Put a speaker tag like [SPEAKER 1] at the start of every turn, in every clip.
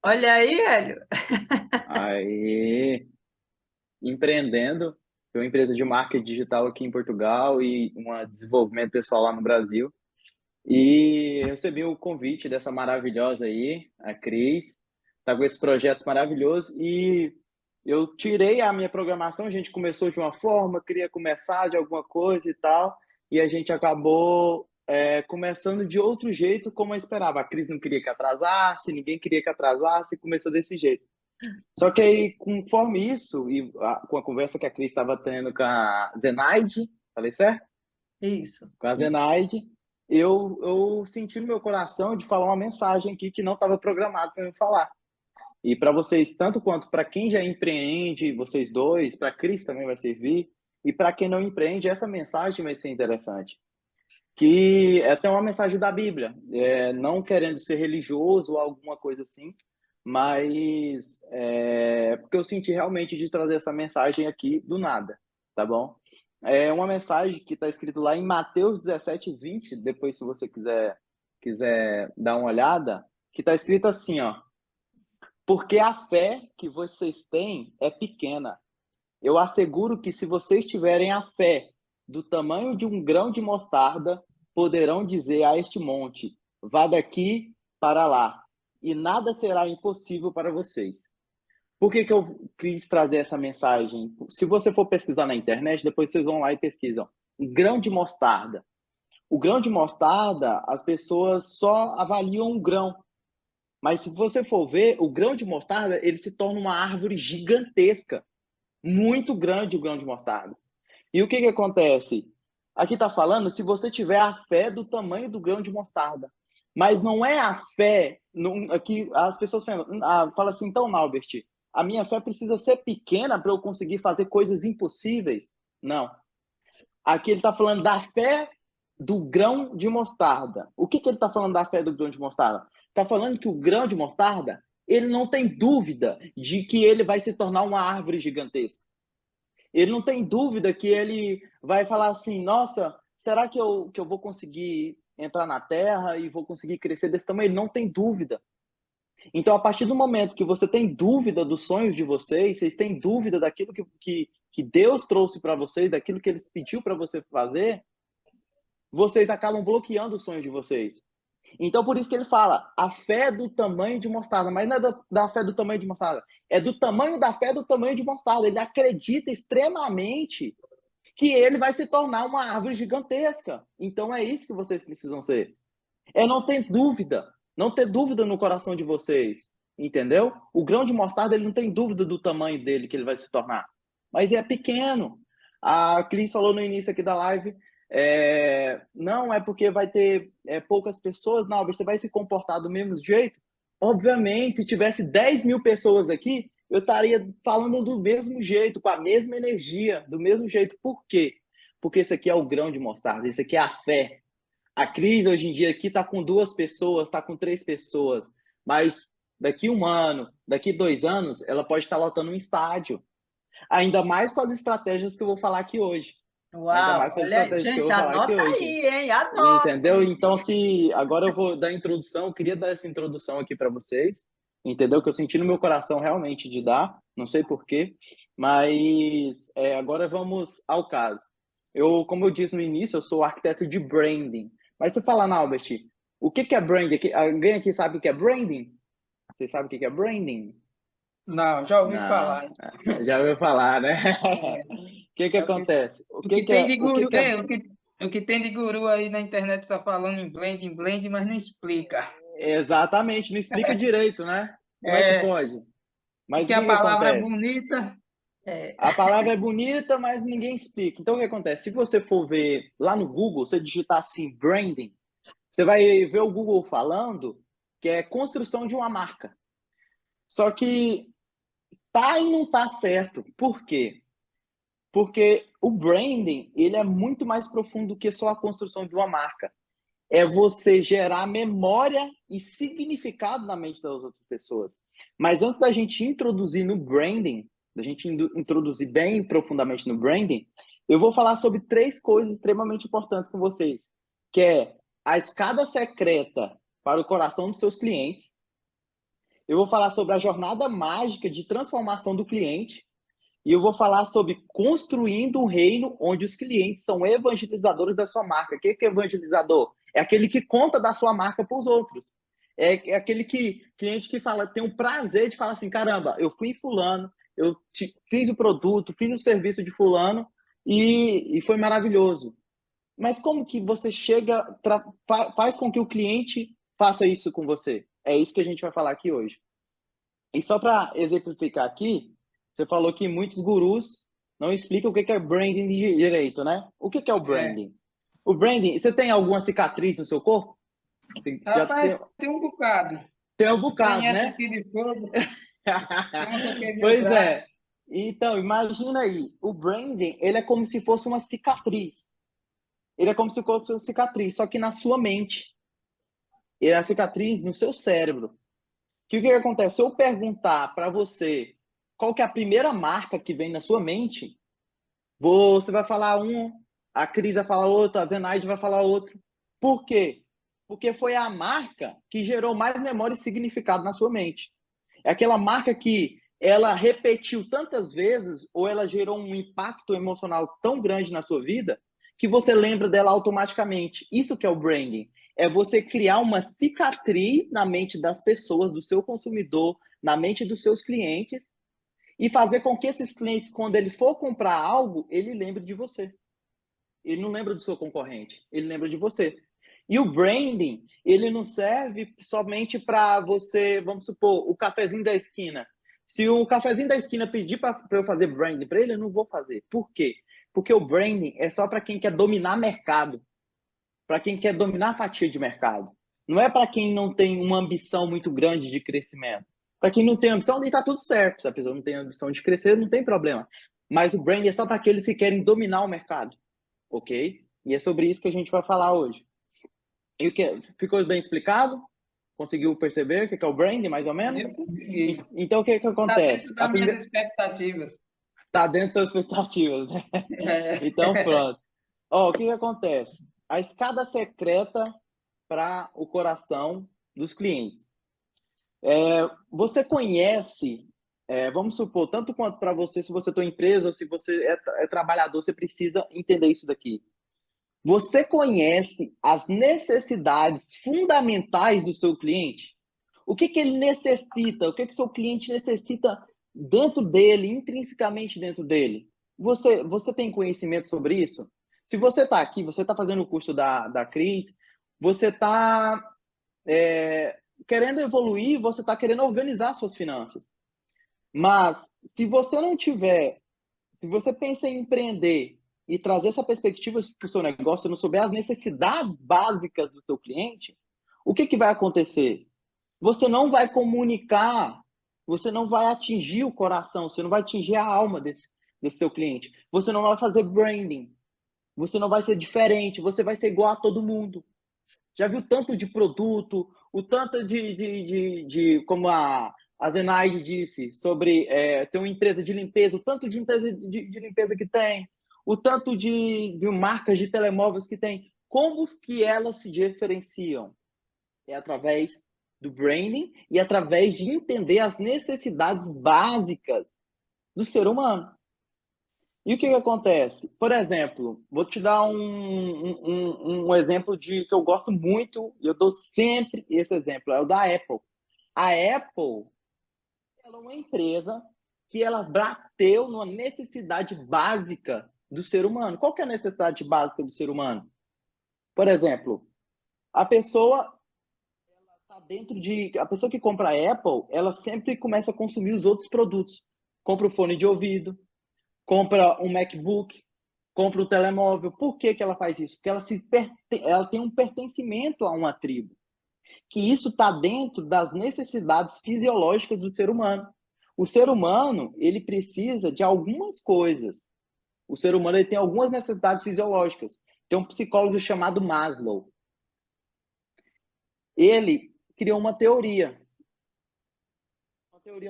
[SPEAKER 1] Olha aí, Hélio.
[SPEAKER 2] Aí, empreendendo, tenho uma empresa de marketing digital aqui em Portugal e um desenvolvimento pessoal lá no Brasil. E eu recebi o convite dessa maravilhosa aí, a Cris, tá com esse projeto maravilhoso e eu tirei a minha programação, a gente começou de uma forma, queria começar de alguma coisa e tal, e a gente acabou começando de outro jeito como eu esperava. A Cris não queria que atrasasse, ninguém queria que atrasasse, e começou desse jeito. Só que aí, conforme isso, e com a conversa que a Cris estava tendo com a Zenaide, falei certo?
[SPEAKER 1] Isso.
[SPEAKER 2] Com a Zenaide, eu senti no meu coração de falar uma mensagem aqui que não estava programado para eu falar. E para vocês, tanto quanto para quem já empreende, vocês dois, para a Cris também vai servir, e para quem não empreende, essa mensagem vai ser interessante. Que é até uma mensagem da Bíblia, não querendo ser religioso ou alguma coisa assim, mas porque eu senti realmente de trazer essa mensagem aqui do nada, tá bom? É uma mensagem que está escrito lá em Mateus 17:20, depois se você quiser dar uma olhada, que está escrito assim, ó: porque a fé que vocês têm é pequena. Eu asseguro que se vocês tiverem a fé do tamanho de um grão de mostarda, poderão dizer a este monte: vá daqui para lá, e nada será impossível para vocês. Por que eu quis trazer essa mensagem? Se você for pesquisar na internet, depois vocês vão lá e pesquisam. Um grão de mostarda. O grão de mostarda, as pessoas só avaliam o grão. Mas se você for ver, o grão de mostarda, ele se torna uma árvore gigantesca. Muito grande o grão de mostarda. E o que acontece? Aqui está falando se você tiver a fé do tamanho do grão de mostarda. Mas não é a fé. Não, aqui as pessoas falam assim, então, Naubert, a minha fé precisa ser pequena para eu conseguir fazer coisas impossíveis? Não. Aqui ele está falando da fé do grão de mostarda. O que ele está falando da fé do grão de mostarda? Está falando que o grão de mostarda, ele não tem dúvida de que ele vai se tornar uma árvore gigantesca. Ele não tem dúvida que ele vai falar assim, nossa, será que eu vou conseguir entrar na Terra e vou conseguir crescer desse tamanho? Ele não tem dúvida. Então, a partir do momento que você tem dúvida dos sonhos de vocês têm dúvida daquilo que Deus trouxe para vocês, daquilo que Ele pediu para você fazer, vocês acabam bloqueando os sonhos de vocês. Então, por isso que ele fala, a fé do tamanho de mostarda, mas não é da fé do tamanho de mostarda, é do tamanho da fé do tamanho de mostarda. Ele acredita extremamente que ele vai se tornar uma árvore gigantesca. Então, é isso que vocês precisam ser. É não ter dúvida, não ter dúvida no coração de vocês, entendeu? O grão de mostarda, ele não tem dúvida do tamanho dele que ele vai se tornar, mas é pequeno. A Cris falou no início aqui da live, não é porque vai ter poucas pessoas, não, você vai se comportar do mesmo jeito. Obviamente, se tivesse 10 mil pessoas aqui, eu estaria falando do mesmo jeito, com a mesma energia, do mesmo jeito. Por quê? Porque esse aqui é o grão de mostarda, esse aqui é a fé. A Cris, hoje em dia, aqui está com 2 pessoas, está com 3 pessoas, mas daqui 1 ano, daqui 2 anos, ela pode estar lotando um estádio. Ainda mais com as estratégias que eu vou falar aqui hoje. Ainda
[SPEAKER 1] Uau,
[SPEAKER 2] mais com as
[SPEAKER 1] olha,
[SPEAKER 2] estratégias que eu
[SPEAKER 1] gente,
[SPEAKER 2] vou falar aqui
[SPEAKER 1] anota
[SPEAKER 2] hoje.
[SPEAKER 1] aí, hein? Anota.
[SPEAKER 2] Entendeu? Então, se agora eu vou dar a introdução, eu queria dar essa introdução aqui para vocês, entendeu? Que eu senti no meu coração realmente de dar, não sei porquê, mas agora vamos ao caso. Como eu disse no início, eu sou arquiteto de branding. Mas você fala, Albert, o que é branding? Alguém aqui sabe o que é branding? Você sabe o que é branding?
[SPEAKER 3] Não, já ouvi
[SPEAKER 2] Não,
[SPEAKER 3] falar.
[SPEAKER 2] já ouviu falar, né?
[SPEAKER 3] É,
[SPEAKER 2] O que
[SPEAKER 3] é
[SPEAKER 2] acontece?
[SPEAKER 3] o que tem de
[SPEAKER 2] O que
[SPEAKER 3] guru,
[SPEAKER 2] é
[SPEAKER 3] o que tem de guru aí na internet só falando em blend, mas não explica.
[SPEAKER 2] exatamente? Não explica direito, né? Como é que
[SPEAKER 3] É,
[SPEAKER 2] pode? Mas
[SPEAKER 3] que
[SPEAKER 2] o
[SPEAKER 3] a
[SPEAKER 2] que
[SPEAKER 3] palavra é
[SPEAKER 2] acontece?
[SPEAKER 3] bonita.
[SPEAKER 1] É,
[SPEAKER 2] A palavra é bonita, mas ninguém explica. Então, o que acontece? Se você for ver lá no Google, você digitar assim, branding, você vai ver o Google falando que é construção de uma marca. Só que tá e não tá certo. Por quê? Porque o branding, ele é muito mais profundo que só a construção de uma marca. É você gerar memória e significado na mente das outras pessoas. Mas antes da gente introduzir no branding, da gente introduzir bem profundamente no branding, eu vou falar sobre 3 coisas extremamente importantes com vocês, que é a escada secreta para o coração dos seus clientes, eu vou falar sobre a jornada mágica de transformação do cliente e eu vou falar sobre construindo um reino onde os clientes são evangelizadores da sua marca. O que é evangelizador? É aquele que conta da sua marca para os outros. É aquele cliente que fala, tem o prazer de falar assim, caramba, eu fui em fulano, fiz o produto, fiz o serviço de fulano e foi maravilhoso. Mas como que você faz com que o cliente faça isso com você? É isso que a gente vai falar aqui hoje. E só para exemplificar aqui, você falou que muitos gurus não explicam o que é branding direito, né? O que é o branding? O branding, você tem alguma cicatriz no seu corpo?
[SPEAKER 3] Rapaz, tem um bocado.
[SPEAKER 2] Tem um bocado,
[SPEAKER 3] Tem essa
[SPEAKER 2] né?
[SPEAKER 3] aqui de fogo, tem uma que eu queimei o
[SPEAKER 2] Pois
[SPEAKER 3] braço.
[SPEAKER 2] é. Então, imagina aí, o branding, ele é como se fosse uma cicatriz. Ele é como se fosse uma cicatriz, só que na sua mente. Ele é a cicatriz no seu cérebro. Que o que acontece? Se eu perguntar para você qual que é a primeira marca que vem na sua mente, você vai falar um, a Cris vai falar outro, a Zenaide vai falar outro. Por quê? Porque foi a marca que gerou mais memória e significado na sua mente. É aquela marca que ela repetiu tantas vezes ou ela gerou um impacto emocional tão grande na sua vida que você lembra dela automaticamente. Isso que é o branding. É você criar uma cicatriz na mente das pessoas, do seu consumidor, na mente dos seus clientes e fazer com que esses clientes, quando ele for comprar algo, ele lembre de você. Ele não lembra do seu concorrente, ele lembra de você. E o branding, ele não serve somente para você, vamos supor, o cafezinho da esquina. Se o cafezinho da esquina pedir para eu fazer branding para ele, eu não vou fazer. Por quê? Porque o branding é só para quem quer dominar mercado, para quem quer dominar a fatia de mercado. Não é para quem não tem uma ambição muito grande de crescimento. Para quem não tem ambição, está tudo certo. Se a pessoa não tem ambição de crescer, não tem problema. Mas o branding é só para aqueles que querem dominar o mercado. Ok? E é sobre isso que a gente vai falar hoje. E o que ficou bem explicado? Conseguiu perceber o que é o branding, mais ou menos? Então, o que acontece?
[SPEAKER 3] Está dentro das minhas expectativas.
[SPEAKER 2] Está dentro das suas expectativas, né? Então, pronto. O que acontece? A escada secreta para o coração dos clientes. Você conhece, vamos supor, tanto quanto para você, se você tem uma empresa ou se você é trabalhador, você precisa entender isso daqui. Você conhece as necessidades fundamentais do seu cliente? O que ele necessita? O que o seu cliente necessita dentro dele, intrinsecamente dentro dele? Você tem conhecimento sobre isso? Se você está aqui, você está fazendo o curso da Cris, você está querendo evoluir, você está querendo organizar suas finanças. Mas se você não tiver, se você pensa em empreender e trazer essa perspectiva para o seu negócio, não souber as necessidades básicas do seu cliente, o que vai acontecer? Você não vai comunicar, você não vai atingir o coração, você não vai atingir a alma desse seu cliente. Você não vai fazer branding, você não vai ser diferente, você vai ser igual a todo mundo. Já viu tanto de produto, o tanto como a Zenaide disse, sobre ter uma empresa de limpeza, o tanto de empresa de limpeza que tem, o tanto de marcas de telemóveis que tem. Como que elas se diferenciam? É através do branding e através de entender as necessidades básicas do ser humano. E o que acontece? Por exemplo, vou te dar um exemplo que eu gosto muito, e eu dou sempre esse exemplo, é o da Apple. A Apple ela é uma empresa que ela bateu numa necessidade básica do ser humano. Qual que é a necessidade básica do ser humano? Por exemplo, a pessoa a pessoa que compra a Apple, ela sempre começa a consumir os outros produtos. Compra o fone de ouvido, compra um MacBook, compra um telemóvel. Por que ela faz isso? Porque ela tem um pertencimento a uma tribo. Que isso está dentro das necessidades fisiológicas do ser humano. O ser humano, ele precisa de algumas coisas. O ser humano ele tem algumas necessidades fisiológicas. Tem um psicólogo chamado Maslow. Ele criou uma teoria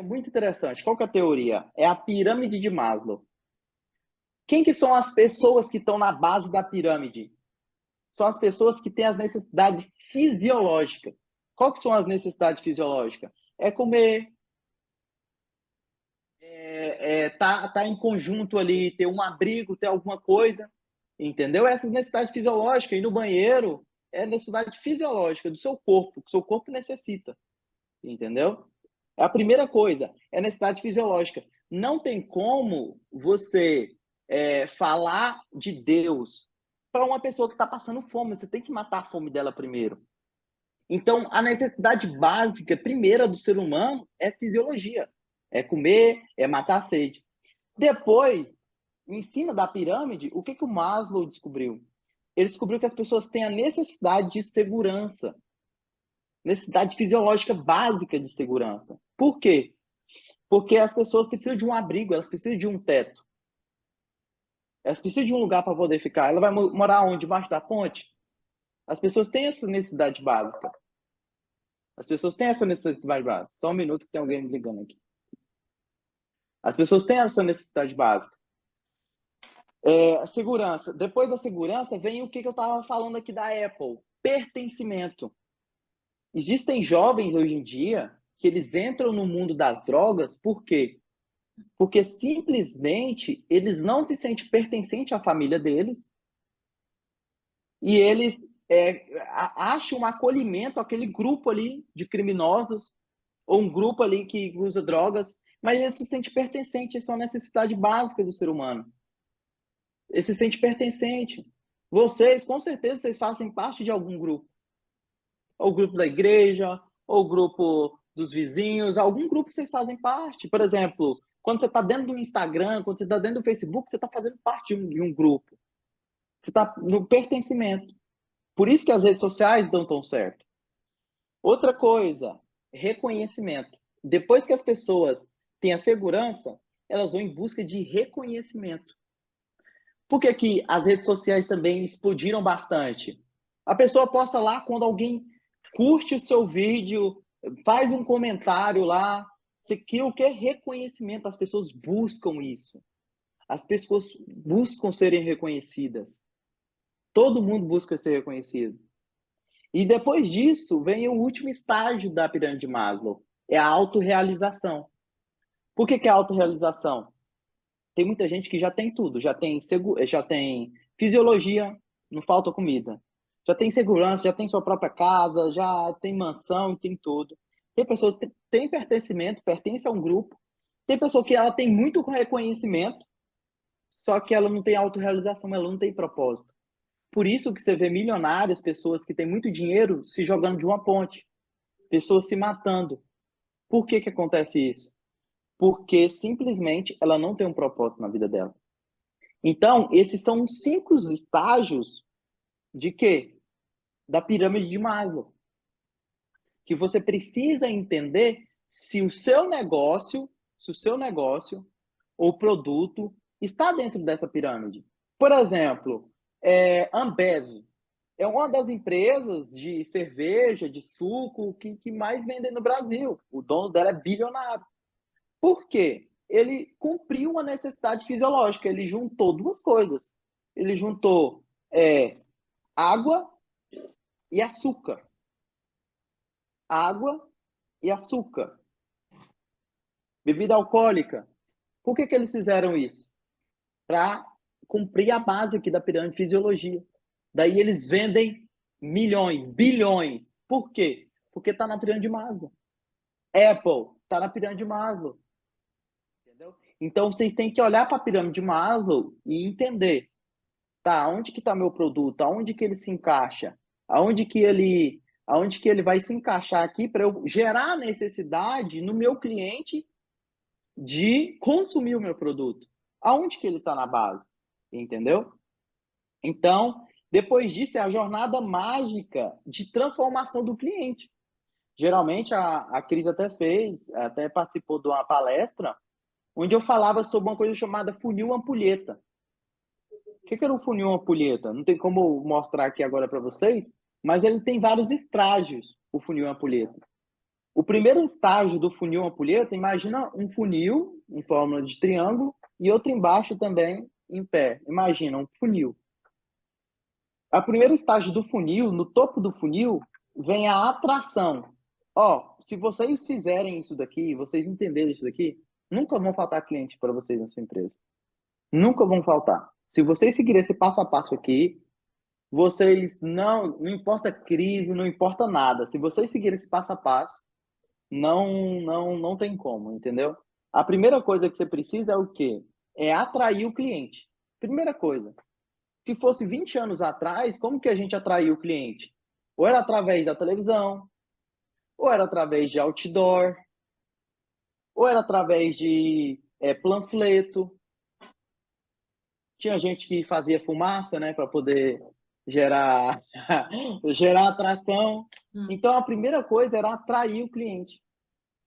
[SPEAKER 2] muito interessante. Qual que é a teoria? É a pirâmide de Maslow. Quem que são as pessoas que estão na base da pirâmide? São as pessoas que têm as necessidades fisiológicas. Qual que são as necessidades fisiológicas? é comer, tá em conjunto ali, ter um abrigo, ter alguma coisa, entendeu? Essa necessidade fisiológica, ir no banheiro é necessidade fisiológica do seu corpo, que o seu corpo necessita, entendeu? É a primeira coisa, é necessidade fisiológica. Não tem como você falar de Deus para uma pessoa que está passando fome, você tem que matar a fome dela primeiro. Então, a necessidade básica primeira do ser humano é fisiologia, é comer, é matar a sede. Depois, em cima da pirâmide, o que o Maslow descobriu? Ele descobriu que as pessoas têm a necessidade de segurança, necessidade fisiológica básica de segurança. Por quê? Porque as pessoas precisam de um abrigo, elas precisam de um teto. Elas precisam de um lugar para poder ficar. Ela vai morar onde? Debaixo da ponte? As pessoas têm essa necessidade básica. As pessoas têm essa necessidade básica. Só um minuto que tem alguém me ligando aqui. As pessoas têm essa necessidade básica. Segurança. Depois da segurança, vem o que eu estava falando aqui da Apple. Pertencimento. Existem jovens hoje em dia que eles entram no mundo das drogas, por quê? Porque simplesmente eles não se sentem pertencentes à família deles e eles acham um acolhimento àquele grupo ali de criminosos ou um grupo ali que usa drogas, mas eles se sentem pertencentes, isso é uma necessidade básica do ser humano. Eles se sentem pertencentes. Vocês, com certeza, vocês fazem parte de algum grupo. Ou o grupo da igreja, ou o grupo dos vizinhos, algum grupo vocês fazem parte. Por exemplo, quando você está dentro do Instagram, quando você está dentro do Facebook, você está fazendo parte de um grupo. Você está no pertencimento. Por isso que as redes sociais dão tão certo. Outra coisa, reconhecimento. Depois que as pessoas têm a segurança, elas vão em busca de reconhecimento. Por que que as redes sociais também explodiram bastante? A pessoa posta lá quando alguém curte o seu vídeo, faz um comentário lá. Você quer o que? Reconhecimento. As pessoas buscam isso. As pessoas buscam serem reconhecidas. Todo mundo busca ser reconhecido. E depois disso, vem o último estágio da pirâmide de Maslow. É a autorrealização. Por que é a autorrealização? Tem muita gente que já tem tudo. Já tem fisiologia, não falta comida. Já tem segurança, já tem sua própria casa, já tem mansão, tem tudo. Tem pessoa que tem pertencimento, pertence a um grupo. Tem pessoa que ela tem muito reconhecimento, só que ela não tem autorrealização, ela não tem propósito. Por isso que você vê milionários, pessoas que têm muito dinheiro se jogando de uma ponte, pessoas se matando. Por que acontece isso? Porque simplesmente ela não tem um propósito na vida dela. Então, esses são os 5 estágios de quê? Da pirâmide de Maslow. Que você precisa entender se o seu negócio ou produto está dentro dessa pirâmide. Por exemplo, Ambev é uma das empresas de cerveja, de suco, que mais vendem no Brasil. O dono dela é bilionário. Por quê? Ele cumpriu uma necessidade fisiológica, ele juntou 2 coisas. Ele juntou água e açúcar. Água e açúcar. Bebida alcoólica. Por que eles fizeram isso? Para cumprir a base aqui da pirâmide de fisiologia. Daí eles vendem milhões, bilhões. Por quê? Porque está na pirâmide de Maslow. Apple está na pirâmide de Maslow. Entendeu? Então, vocês têm que olhar para a pirâmide de Maslow e entender, tá, onde que está meu produto, aonde que ele se encaixa, aonde que ele vai se encaixar aqui para eu gerar a necessidade no meu cliente de consumir o meu produto. Aonde que ele está na base, entendeu? Então, depois disso é a jornada mágica de transformação do cliente. Geralmente, a Cris até participou de uma palestra onde eu falava sobre uma coisa chamada funil ampulheta. O que era um funil ampulheta? Não tem como mostrar aqui agora para vocês, mas ele tem vários estágios, o funil ampulheta. O primeiro estágio do funil ampulheta, imagina um funil em forma de triângulo e outro embaixo também em pé. Imagina um funil. O primeiro estágio do funil, no topo do funil, vem a atração. Ó, se vocês fizerem isso daqui, vocês entenderem isso daqui, nunca vão faltar cliente para vocês na sua empresa. Nunca vão faltar. Se vocês seguirem esse passo a passo aqui, vocês não importa crise, não importa nada. Se vocês seguirem esse passo a passo, não tem como, entendeu? A primeira coisa que você precisa é o quê? É atrair o cliente. Primeira coisa. Se fosse 20 anos atrás, como que a gente atraiu o cliente? Ou era através da televisão, ou era através de outdoor, ou era através de panfleto. Tinha gente que fazia fumaça, né, para poder gerar gerar atração. Então a primeira coisa era atrair o cliente.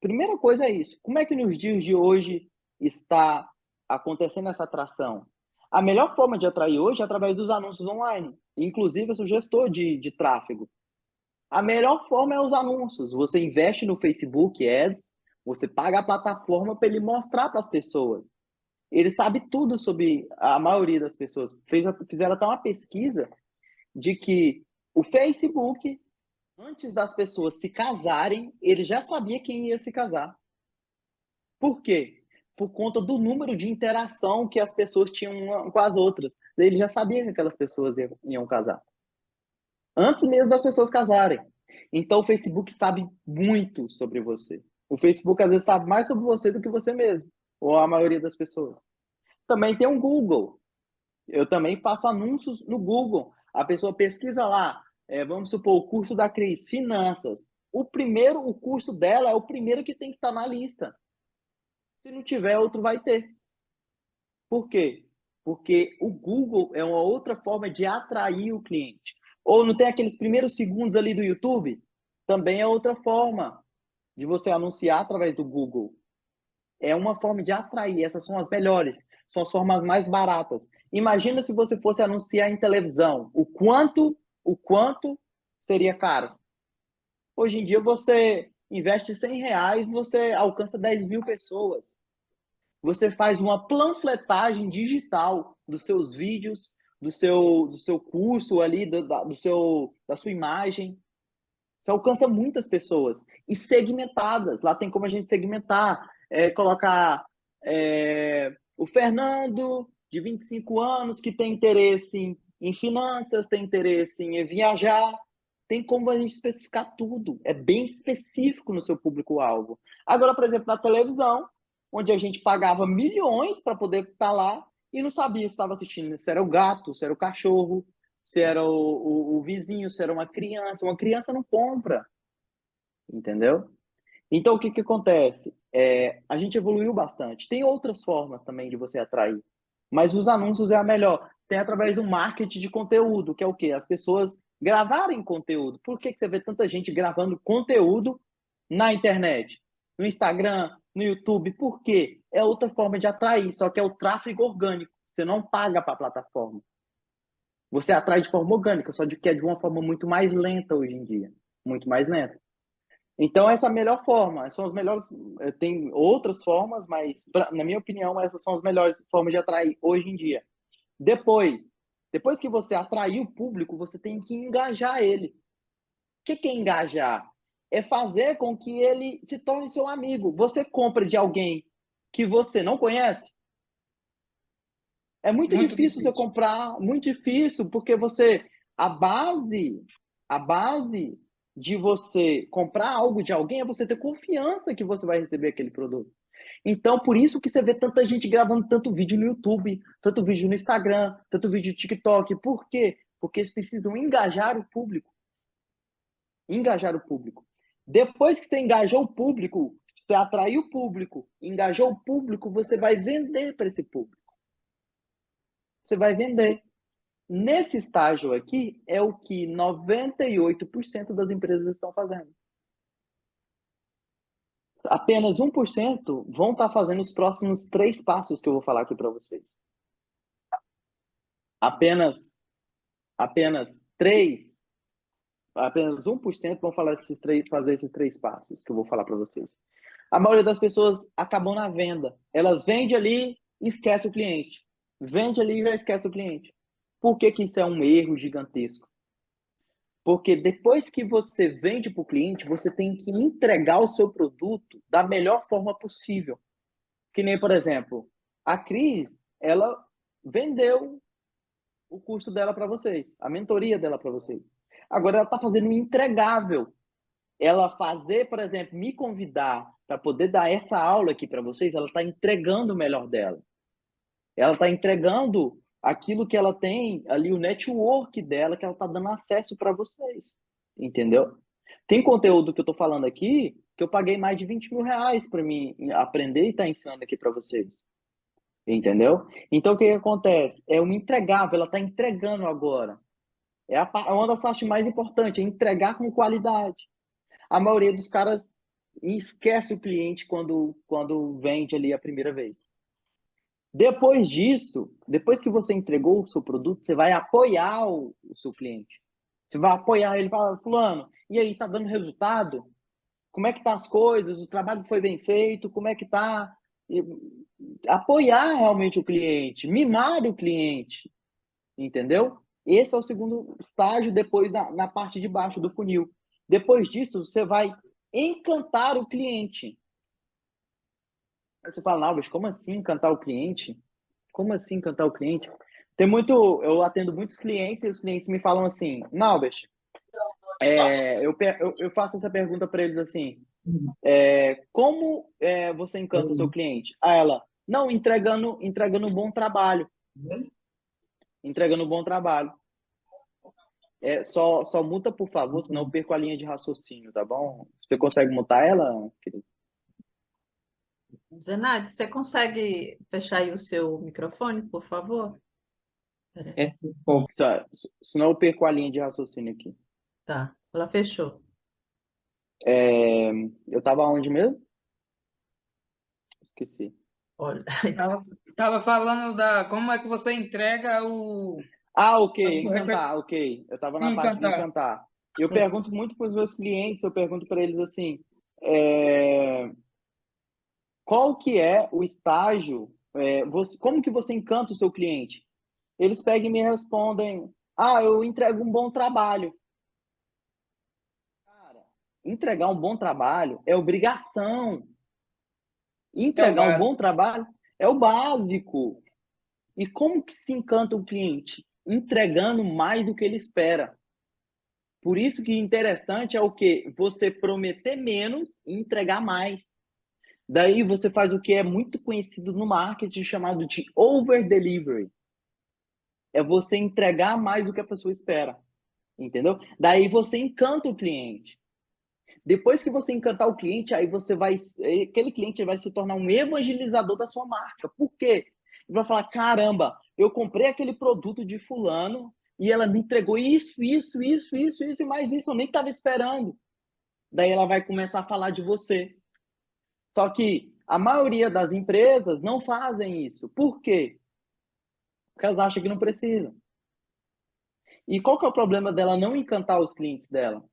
[SPEAKER 2] Primeira coisa é isso. Como é que nos dias de hoje está acontecendo essa atração? A melhor forma de atrair hoje é através dos anúncios online. Inclusive, eu sou gestor de tráfego. A melhor forma é os anúncios. Você investe no Facebook Ads, você paga a plataforma para ele mostrar para as pessoas. Ele sabe tudo sobre a maioria das pessoas. Fizeram até uma pesquisa de que o Facebook, antes das pessoas se casarem, ele já sabia quem ia se casar. Por quê? Por conta do número de interação que as pessoas tinham uma com as outras. Ele já sabia que aquelas pessoas iam casar. Antes mesmo das pessoas casarem. Então o Facebook sabe muito sobre você. O Facebook às vezes sabe mais sobre você do que você mesmo, ou a maioria das pessoas. Também tem um Google. Eu também faço anúncios no Google. A pessoa pesquisa lá, vamos supor, o curso da Cris, finanças. O curso dela é o primeiro que tem que estar na lista. Se não tiver, outro vai ter. Por quê? Porque o Google é uma outra forma de atrair o cliente. Ou não tem aqueles primeiros segundos ali do YouTube? Também é outra forma de você anunciar através do Google. É uma forma de atrair. Essas são as melhores. São as formas mais baratas. Imagina se você fosse anunciar em televisão. O quanto seria caro? Hoje em dia você investe R$ 100, você alcança 10.000 pessoas. Você faz uma panfletagem digital dos seus vídeos, do seu curso ali, da sua imagem. Você alcança muitas pessoas. E segmentadas. Lá tem como a gente segmentar. Colocar o Fernando, de 25 anos, que tem interesse em finanças, tem interesse em viajar. Tem como a gente especificar tudo. É bem específico no seu público-alvo. Agora, por exemplo, na televisão, onde a gente pagava milhões para poder estar lá e não sabia se estava assistindo se era o gato, se era o cachorro, se era o vizinho, se era uma criança. Uma criança não compra, entendeu? Então, o que acontece? A gente evoluiu bastante. Tem outras formas também de você atrair, mas os anúncios é a melhor. Tem através do marketing de conteúdo, que é o quê? As pessoas gravarem conteúdo. Por que você vê tanta gente gravando conteúdo na internet? No Instagram, no YouTube? Por quê? É outra forma de atrair, só que é o tráfego orgânico. Você não paga para a plataforma. Você atrai de forma orgânica, só que é de uma forma muito mais lenta hoje em dia. Muito mais lenta. Então, essa é a melhor forma. São as melhores. Tem outras formas, mas, na minha opinião, essas são as melhores formas de atrair hoje em dia. Depois que você atrair o público, você tem que engajar ele. O que é engajar? É fazer com que ele se torne seu amigo. Você compra de alguém que você não conhece? É muito difícil você comprar, muito difícil, porque a base de você comprar algo de alguém é você ter confiança que você vai receber aquele produto. Então, por isso que você vê tanta gente gravando tanto vídeo no YouTube, tanto vídeo no Instagram, tanto vídeo no TikTok. Por quê? Porque eles precisam engajar o público. Engajar o público. Depois que você engajou o público, você atraiu o público, engajou o público, você vai vender para esse público. Você vai vender. Nesse estágio aqui, é o que 98% das empresas estão fazendo. Apenas 1% vão estar fazendo os próximos 3 passos que eu vou falar aqui para vocês. Apenas 1% vão fazer esses 3 passos que eu vou falar para vocês. A maioria das pessoas acabam na venda. Elas vendem ali e esquece o cliente. Vende ali e já esquece o cliente. Por que isso é um erro gigantesco? Porque depois que você vende para o cliente, você tem que entregar o seu produto da melhor forma possível. Que nem, por exemplo, a Cris, ela vendeu o curso dela para vocês, a mentoria dela para vocês. Agora ela está fazendo um entregável. Ela fazer, por exemplo, me convidar para poder dar essa aula aqui para vocês, ela está entregando o melhor dela. Ela está entregando aquilo que ela tem ali, o network dela, que ela está dando acesso para vocês. Entendeu? Tem conteúdo que eu estou falando aqui que eu paguei mais de 20 mil reais para mim aprender e estar ensinando aqui para vocês. Entendeu? Então, o que acontece? É um entregável, ela está entregando agora. É uma das partes mais importantes, é entregar com qualidade. A maioria dos caras esquece o cliente quando vende ali a primeira vez. Depois disso, depois que você entregou o seu produto, você vai apoiar o seu cliente. Você vai apoiar ele, fala, fulano, e aí, tá dando resultado? Como é que tá as coisas? O trabalho foi bem feito? Como é que tá? Apoiar realmente o cliente, mimar o cliente, entendeu? Esse é o segundo estágio depois na parte de baixo do funil. Depois disso, você vai encantar o cliente. Aí você fala, Nalves, como assim encantar o cliente? Como assim encantar o cliente? Eu atendo muitos clientes e os clientes me falam assim, Nalves, eu faço essa pergunta para eles assim, como você encanta o seu cliente? A ela, não, entregando um bom trabalho. Entregando um bom trabalho. Só muta, por favor, senão eu perco a linha de raciocínio, tá bom? Você consegue mutar ela, querido?
[SPEAKER 1] Zenaide, você consegue fechar aí o seu microfone, por favor? Peraí.
[SPEAKER 3] Esse povo.
[SPEAKER 2] Senão eu perco a linha de raciocínio aqui.
[SPEAKER 1] Tá, ela fechou.
[SPEAKER 2] Eu tava onde mesmo? Esqueci.
[SPEAKER 1] Olha,
[SPEAKER 3] Tava falando como é que você entrega o
[SPEAKER 2] Ok, encantar, ok. Eu tava na parte de
[SPEAKER 3] encantar.
[SPEAKER 2] encantar. Eu
[SPEAKER 1] Isso.
[SPEAKER 2] pergunto muito para os meus clientes, eu pergunto para eles assim, qual que é o estágio, como que você encanta o seu cliente? Eles pegam e me respondem, eu entrego um bom trabalho. Cara, entregar um bom trabalho é obrigação.
[SPEAKER 3] É o
[SPEAKER 2] Entregar um
[SPEAKER 3] básico.
[SPEAKER 2] bom trabalho é o básico. E como que se encanta o cliente? Entregando mais do que ele espera. Por isso que interessante é o quê? Você prometer menos e entregar mais. Daí você faz o que é muito conhecido no marketing chamado de over delivery. É você entregar mais do que a pessoa espera. Entendeu? Daí você encanta o cliente. Depois que você encantar o cliente, aquele cliente vai se tornar um evangelizador da sua marca. Por quê? Ele vai falar, caramba, eu comprei aquele produto de fulano e ela me entregou isso e mais isso, eu nem estava esperando. Daí ela vai começar a falar de você. Só que a maioria das empresas não fazem isso. Por quê? Porque elas acham que não precisam. E qual que é o problema dela não encantar os clientes dela?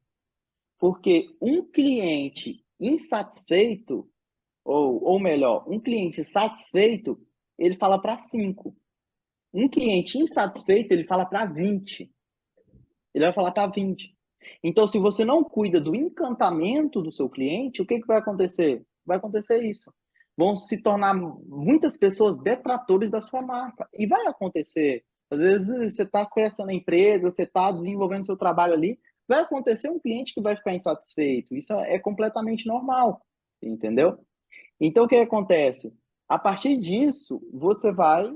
[SPEAKER 2] Porque um cliente insatisfeito, ou melhor, um cliente satisfeito, ele fala para 5. Um cliente insatisfeito, ele fala para 20. Ele vai falar para 20. Então, se você não cuida do encantamento do seu cliente, o que vai acontecer? Vai acontecer isso. Vão se tornar muitas pessoas detratores da sua marca. E vai acontecer. Às vezes você está crescendo a empresa, você está desenvolvendo seu trabalho ali, vai acontecer um cliente que vai ficar insatisfeito. Isso é completamente normal, entendeu? Então, o que acontece? A partir disso, você vai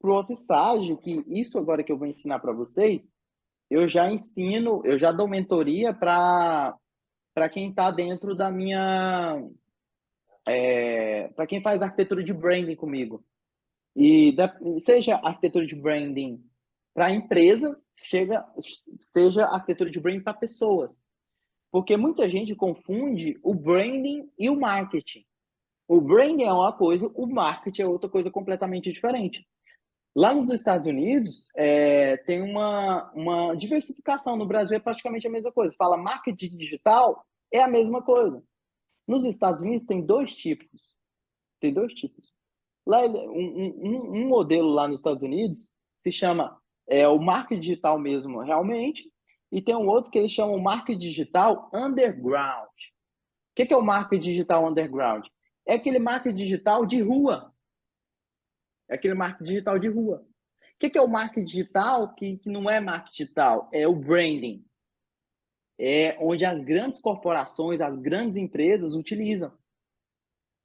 [SPEAKER 2] para o outro estágio, que isso agora que eu vou ensinar para vocês, eu já dou mentoria para quem está dentro da minha. Para quem faz arquitetura de branding comigo. Seja arquitetura de branding para empresas, seja arquitetura de branding para pessoas. Porque muita gente confunde o branding e o marketing. O branding é uma coisa, o marketing é outra coisa completamente diferente. Lá nos Estados Unidos, tem uma diversificação. No Brasil é praticamente a mesma coisa. Fala marketing digital, é a mesma coisa. Nos Estados Unidos tem dois tipos. Tem dois tipos. Lá, um modelo lá nos Estados Unidos se chama o marketing digital mesmo, realmente, e tem um outro que eles chamam marketing digital underground. O que é o marketing digital underground? É aquele marketing digital de rua. É aquele marketing digital de rua. O que é o marketing digital que não é marketing digital? É o branding. É onde as grandes corporações, as grandes empresas utilizam.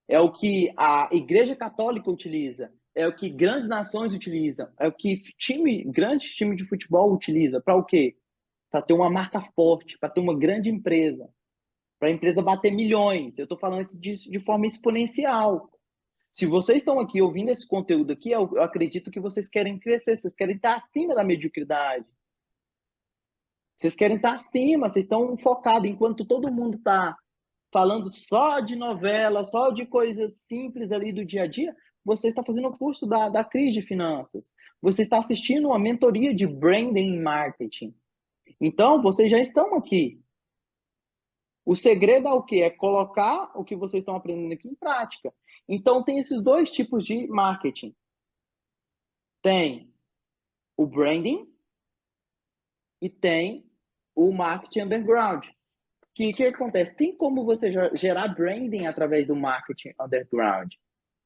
[SPEAKER 2] É o que a Igreja Católica utiliza. É o que grandes nações utilizam. É o que grandes times de futebol utiliza. Para o quê? Para ter uma marca forte, para ter uma grande empresa. Para a empresa bater milhões. Eu estou falando disso de forma exponencial. Se vocês estão aqui ouvindo esse conteúdo aqui, eu acredito que vocês querem crescer, vocês querem estar acima da mediocridade. Vocês querem estar acima, vocês estão focados, enquanto todo mundo está falando só de novela, só de coisas simples ali do dia a dia, você está fazendo o curso da crise de finanças. Você está assistindo uma mentoria de branding e marketing. Então, vocês já estão aqui. O segredo é o quê? É colocar o que vocês estão aprendendo aqui em prática. Então, tem esses dois tipos de marketing. Tem o branding e tem o marketing underground. Que acontece? Tem como você gerar branding através do marketing underground,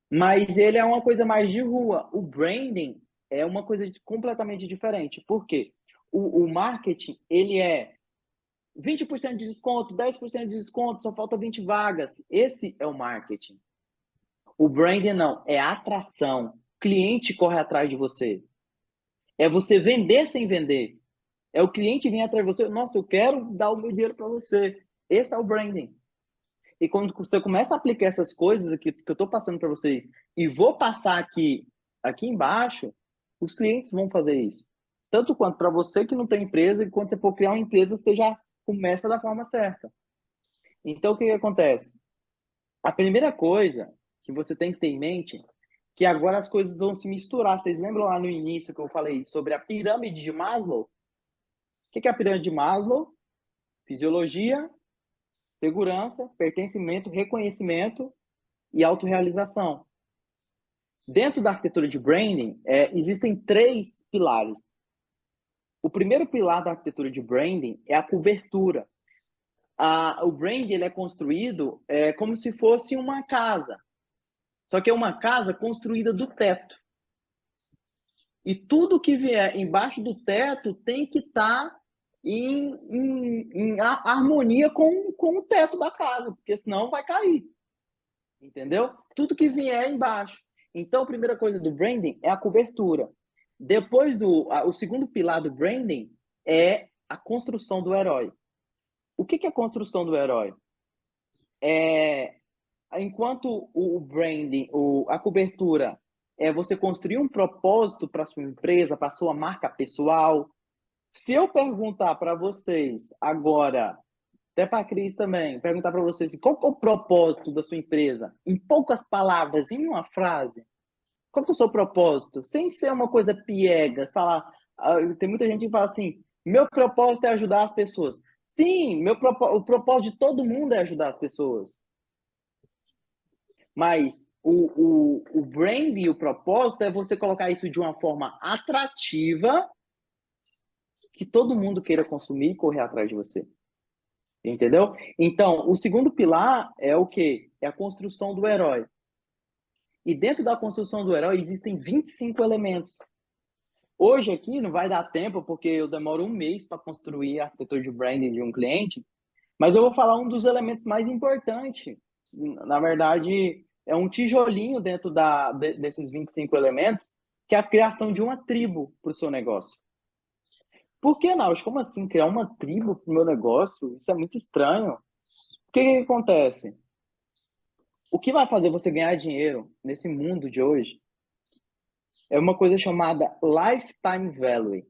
[SPEAKER 2] mas ele é uma coisa mais de rua. O branding é uma coisa completamente diferente. Por quê? O marketing, ele é 20% de desconto, 10% de desconto, só falta 20 vagas. Esse é o marketing. O branding não, é atração. Cliente corre atrás de você. É você vender sem vender. É o cliente vir atrás de você. Nossa, eu quero dar o meu dinheiro para você. Esse é o branding. E quando você começa a aplicar essas coisas aqui que eu estou passando para vocês e vou passar aqui embaixo, os clientes vão fazer isso. Tanto quanto para você que não tem empresa, e quando você for criar uma empresa, você já começa da forma certa. Então, o que acontece? A primeira coisa que você tem que ter em mente que agora as coisas vão se misturar. Vocês lembram lá no início que eu falei sobre a pirâmide de Maslow? O que é a pirâmide de Maslow? Fisiologia, segurança, pertencimento, reconhecimento e autorrealização. Dentro da arquitetura de branding, existem 3 pilares. O primeiro pilar da arquitetura de branding é a cobertura. O branding ele é construído como se fosse uma casa. Só que é uma casa construída do teto. E tudo que vier embaixo do teto tem que estar em harmonia com o teto da casa, porque senão vai cair. Entendeu? Tudo que vier embaixo. Então, a primeira coisa do branding é a cobertura. Depois o segundo pilar do branding é a construção do herói. O que é a construção do herói? Enquanto o branding, a cobertura é você construir um propósito para sua empresa, para sua marca pessoal. Se eu perguntar para vocês agora, até para a Cris também, perguntar para vocês qual é o propósito da sua empresa, em poucas palavras, em uma frase, qual é o seu propósito? Sem ser uma coisa piegas, falar, tem muita gente que fala assim, meu propósito é ajudar as pessoas. Sim, o propósito de todo mundo é ajudar as pessoas. Mas o brand e o propósito é você colocar isso de uma forma atrativa que todo mundo queira consumir e correr atrás de você. Entendeu? Então, o segundo pilar é o quê? É a construção do herói. E dentro da construção do herói existem 25 elementos. Hoje aqui não vai dar tempo, porque eu demoro um mês para construir a arquitetura de branding de um cliente, mas eu vou falar um dos elementos mais importantes. Na verdade, é um tijolinho dentro desses 25 elementos, que é a criação de uma tribo para o seu negócio. Por que, Naus? Como assim? Criar uma tribo para o meu negócio? Isso é muito estranho. O que acontece? O que vai fazer você ganhar dinheiro nesse mundo de hoje é uma coisa chamada lifetime value. O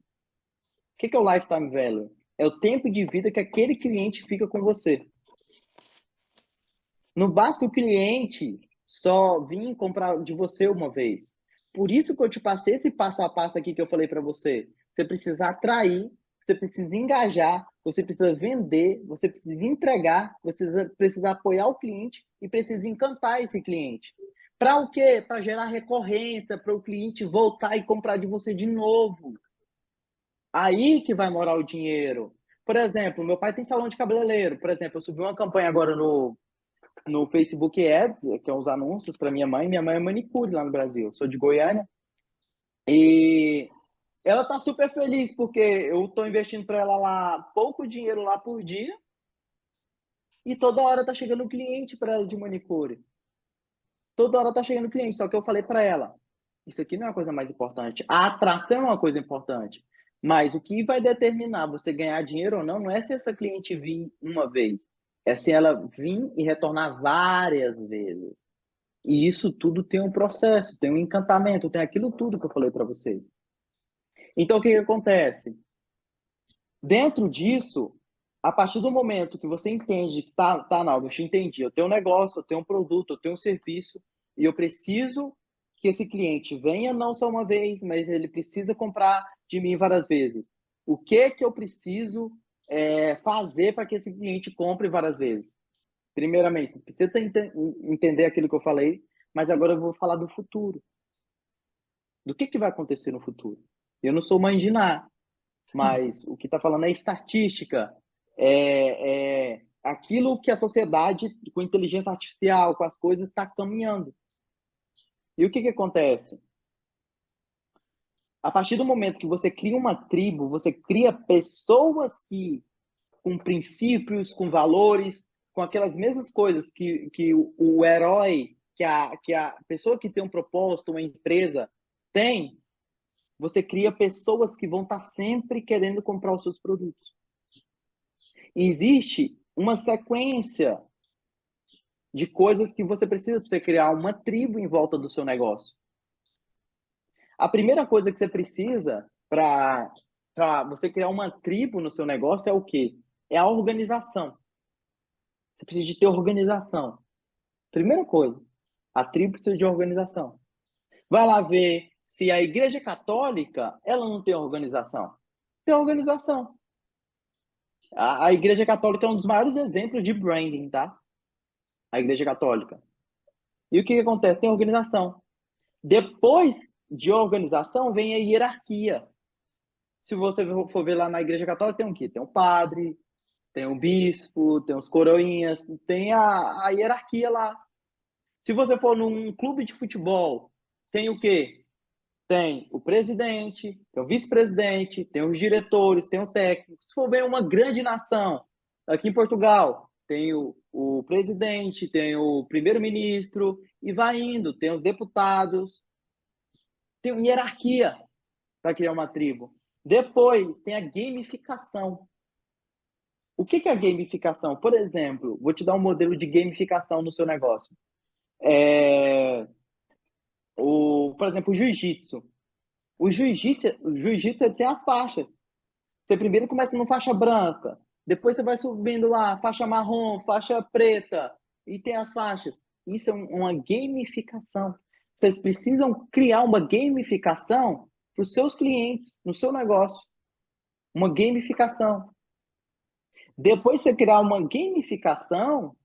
[SPEAKER 2] que é o lifetime value? É o tempo de vida que aquele cliente fica com você. Não basta o cliente só vir comprar de você uma vez. Por isso que eu te passei esse passo a passo aqui que eu falei para você. Você precisa atrair, você precisa engajar, você precisa vender, você precisa entregar, você precisa apoiar o cliente e precisa encantar esse cliente. Para o quê? Para gerar recorrência, para o cliente voltar e comprar de você de novo. Aí que vai morar o dinheiro. Por exemplo, meu pai tem salão de cabeleireiro. Por exemplo, eu subi uma campanha agora no Facebook Ads, que é os anúncios para minha mãe. Minha mãe é manicure lá no Brasil. Eu sou de Goiânia. E ela tá super feliz porque eu tô investindo para ela lá pouco dinheiro lá por dia e toda hora tá chegando um cliente para ela de manicure. Toda hora tá chegando cliente, só que eu falei para ela, isso aqui não é a coisa mais importante. A atração é uma coisa importante, mas o que vai determinar você ganhar dinheiro ou não, não é se essa cliente vir uma vez, é se ela vir e retornar várias vezes. E isso tudo tem um processo, tem um encantamento, tem aquilo tudo que eu falei para vocês. Então, o que acontece? Dentro disso, a partir do momento que você entende que não, eu entendi, eu tenho um negócio, eu tenho um produto, eu tenho um serviço, e eu preciso que esse cliente venha não só uma vez, mas ele precisa comprar de mim várias vezes. O que eu preciso fazer para que esse cliente compre várias vezes? Primeiramente, você precisa entender aquilo que eu falei, mas agora eu vou falar do futuro. Do que vai acontecer no futuro? Eu não sou mãe de nada, mas o que está falando é estatística, é aquilo que a sociedade, com inteligência artificial, com as coisas, está caminhando. E o que acontece? A partir do momento que você cria uma tribo, você cria pessoas com princípios, com valores, com aquelas mesmas coisas que o herói, que a pessoa que tem um propósito, uma empresa, tem, você cria pessoas que vão estar sempre querendo comprar os seus produtos. E existe uma sequência de coisas que você precisa para você criar uma tribo em volta do seu negócio. A primeira coisa que você precisa para você criar uma tribo no seu negócio é o quê? É a organização. Você precisa de ter organização. Primeira coisa, a tribo precisa de organização. Vai lá ver se a Igreja Católica, ela não tem organização. Tem organização. A Igreja Católica é um dos maiores exemplos de branding, tá? A Igreja Católica. E o que acontece? Tem organização. Depois de organização, vem a hierarquia. Se você for ver lá na Igreja Católica, tem o quê? Tem o padre, tem o bispo, tem os coroinhas, tem a hierarquia lá. Se você for num clube de futebol, tem o quê? Tem o presidente, tem o vice-presidente, tem os diretores, tem o técnico. Se for ver uma grande nação, aqui em Portugal, tem o presidente, tem o primeiro-ministro, e vai indo, tem os deputados, tem uma hierarquia para criar uma tribo. Depois tem a gamificação. O que é a gamificação? Por exemplo, vou te dar um modelo de gamificação no seu negócio. Por exemplo, o jiu-jitsu. O jiu-jitsu tem as faixas. Você primeiro começa numa faixa branca, depois você vai subindo lá, faixa marrom, faixa preta, e tem as faixas. Isso é uma gamificação. Vocês precisam criar uma gamificação para os seus clientes, no seu negócio. Uma gamificação. Depois de você criar uma gamificação,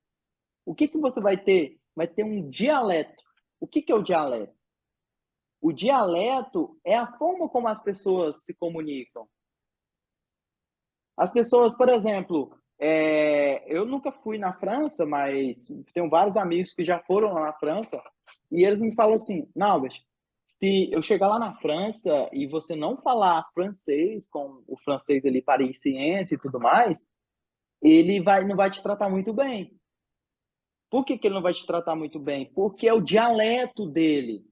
[SPEAKER 2] o que você vai ter? Vai ter um dialeto. O que é o dialeto? O dialeto é a forma como as pessoas se comunicam. As pessoas, por exemplo, eu nunca fui na França, mas tenho vários amigos que já foram lá na França, e eles me falam assim, Nalbert, se eu chegar lá na França e você não falar francês, com o francês ali parisiense e tudo mais, ele não vai te tratar muito bem. Por que ele não vai te tratar muito bem? Porque é o dialeto dele.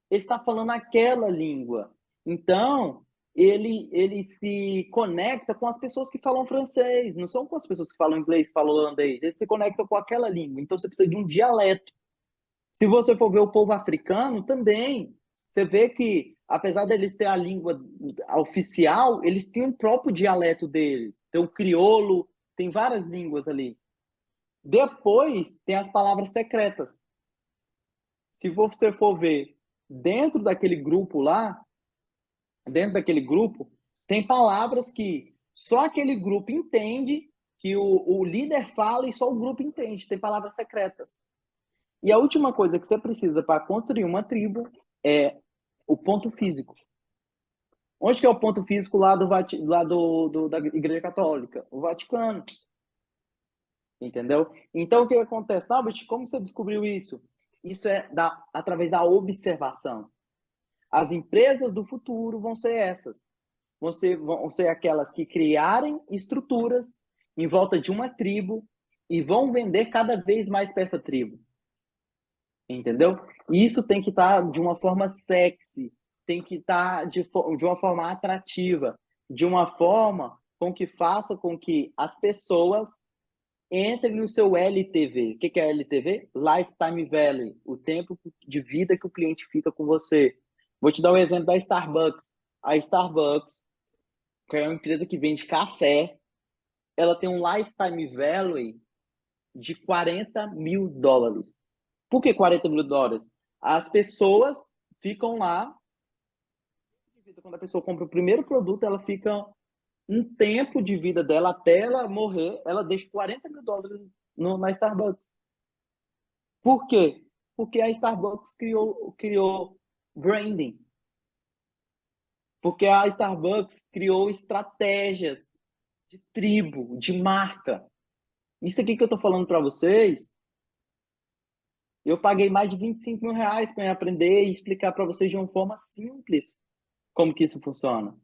[SPEAKER 2] Ele está falando aquela língua. Então, ele se conecta com as pessoas que falam francês, não são com as pessoas que falam inglês, que falam holandês. Ele se conecta com aquela língua. Então, você precisa de um dialeto. Se você for ver o povo africano, também. Você vê que, apesar deles ter a língua oficial, eles têm um próprio dialeto deles. Tem o crioulo, tem várias línguas ali. Depois, tem as palavras secretas. Se você for ver dentro daquele grupo lá, tem palavras que só aquele grupo entende, que o líder fala e só o grupo entende. Tem palavras secretas. E a última coisa que você precisa para construir uma tribo é o ponto físico. Onde que é o ponto físico lá, da Igreja Católica? O Vaticano. Entendeu? Então, o que acontece? Talbot, como você descobriu isso? Isso é através da observação. As empresas do futuro vão ser essas. Vão ser aquelas que criarem estruturas em volta de uma tribo e vão vender cada vez mais para essa tribo. Entendeu? E isso tem que estar de uma forma sexy, tem que estar de uma forma atrativa, de uma forma com que faça com que as pessoas entrem no seu LTV. O que é LTV? Lifetime Value, o tempo de vida que o cliente fica com você. Vou te dar um exemplo da Starbucks. A Starbucks, que é uma empresa que vende café, ela tem um lifetime value de $40.000. Por que $40.000? As pessoas ficam lá, quando a pessoa compra o primeiro produto, ela fica um tempo de vida dela até ela morrer, ela deixa $40.000 na Starbucks. Por quê? Porque a Starbucks criou branding. Porque a Starbucks criou estratégias de tribo, de marca. Isso aqui que eu estou falando para vocês, eu paguei mais de R$ 25.000 para aprender e explicar para vocês de uma forma simples como que isso funciona.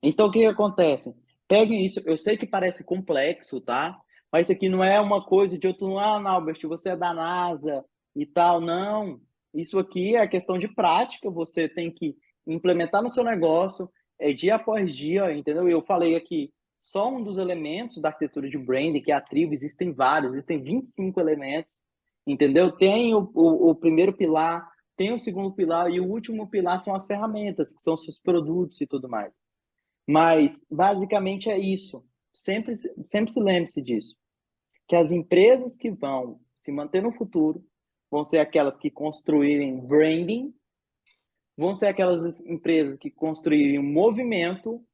[SPEAKER 2] Então, o que acontece? Peguem isso, eu sei que parece complexo, tá? Mas isso aqui não é uma coisa de outro, não, Albert, você é da NASA e tal, não. Isso aqui é questão de prática, você tem que implementar no seu negócio, dia após dia, entendeu? Eu falei aqui, só um dos elementos da arquitetura de branding, que é a tribo, existem vários, existem 25 elementos, entendeu? Tem o primeiro pilar, tem o segundo pilar, e o último pilar são as ferramentas, que são seus produtos e tudo mais. Mas, basicamente, é isso. Sempre se lembre-se disso. Que as empresas que vão se manter no futuro vão ser aquelas que construírem branding, vão ser aquelas empresas que construírem um movimento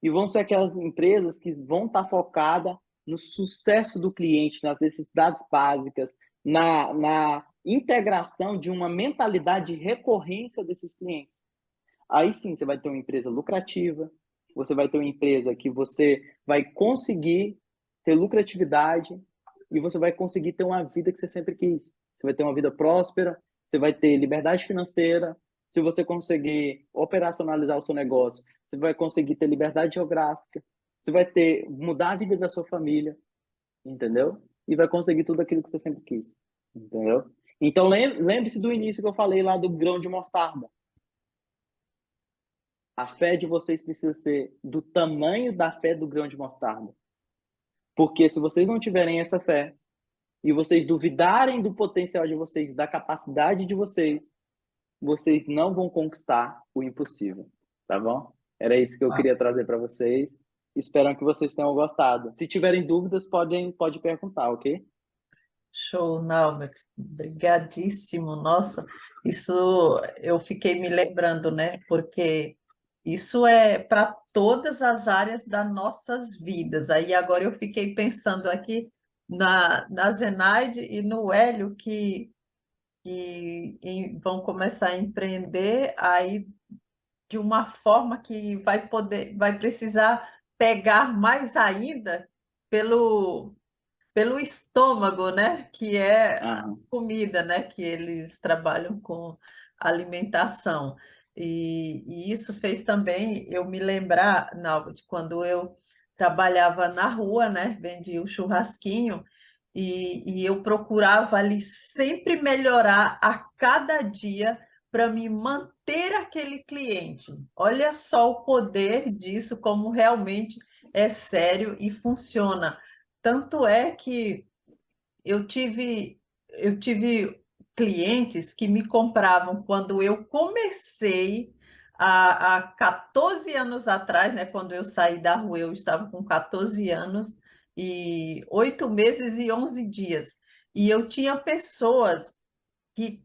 [SPEAKER 2] e vão ser aquelas empresas que vão estar focadas no sucesso do cliente, nas necessidades básicas, na integração de uma mentalidade de recorrência desses clientes. Aí sim, você vai ter uma empresa lucrativa, você vai ter uma empresa que você vai conseguir ter lucratividade e você vai conseguir ter uma vida que você sempre quis. Você vai ter uma vida próspera, você vai ter liberdade financeira, se você conseguir operacionalizar o seu negócio, você vai conseguir ter liberdade geográfica, você vai mudar a vida da sua família, entendeu? E vai conseguir tudo aquilo que você sempre quis, entendeu? Então, lembre-se do início que eu falei lá do grão de mostarda. A fé de vocês precisa ser do tamanho da fé do grão de mostarda. Porque se vocês não tiverem essa fé e vocês duvidarem do potencial de vocês, da capacidade de vocês, vocês não vão conquistar o impossível, tá bom? Era isso que eu queria trazer para vocês. Espero que vocês tenham gostado. Se tiverem dúvidas, pode perguntar, ok?
[SPEAKER 1] Show, Nauber. Obrigadíssimo. Nossa, isso eu fiquei me lembrando, né? Porque isso é para todas as áreas das nossas vidas. Aí agora eu fiquei pensando aqui na Zenaide e no Hélio que vão começar a empreender aí de uma forma que vai precisar pegar mais ainda pelo estômago, né? Que é a
[SPEAKER 2] Aham.
[SPEAKER 1] comida, né? Que eles trabalham com alimentação. E isso fez também eu me lembrar, Nalva, de quando eu trabalhava na rua, né? Vendia o churrasquinho e eu procurava ali sempre melhorar a cada dia para me manter aquele cliente. Olha só o poder disso, como realmente é sério e funciona. Tanto é que eu tive clientes que me compravam quando eu comecei há 14 anos atrás, né? Quando eu saí da rua, eu estava com 14 anos e 8 meses e 11 dias. E eu tinha pessoas que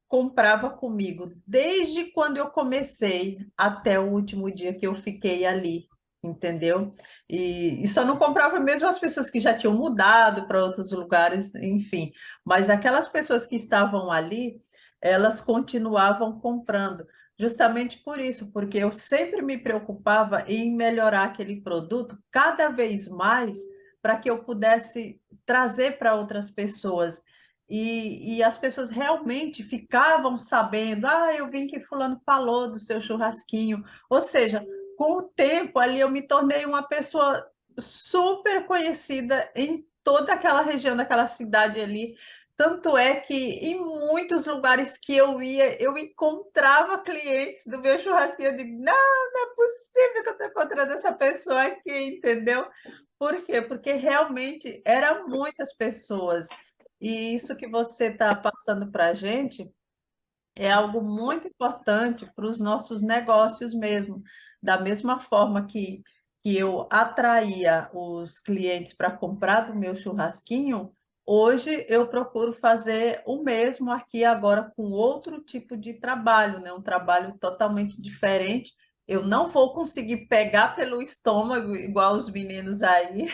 [SPEAKER 1] comprava comigo desde quando eu comecei até o último dia que eu fiquei ali, entendeu? E só não comprava mesmo as pessoas que já tinham mudado para outros lugares, enfim. Mas aquelas pessoas que estavam ali, elas continuavam comprando. justamente por isso, porque eu sempre me preocupava em melhorar aquele produto cada vez mais para que eu pudesse trazer para outras pessoas. E as pessoas realmente ficavam sabendo, eu vi que fulano falou do seu churrasquinho. Ou seja, com o tempo ali eu me tornei uma pessoa super conhecida em toda aquela região, daquela cidade ali. Tanto é que em muitos lugares que eu ia, eu encontrava clientes do meu churrasquinho. Eu digo, não é possível que eu estou encontrando essa pessoa aqui, entendeu? Por quê? Porque realmente eram muitas pessoas. E isso que você está passando para a gente é algo muito importante para os nossos negócios mesmo. Da mesma forma que eu atraía os clientes para comprar do meu churrasquinho, hoje eu procuro fazer o mesmo aqui agora com outro tipo de trabalho, né? Um trabalho totalmente diferente. Eu não vou conseguir pegar pelo estômago igual os meninos aí,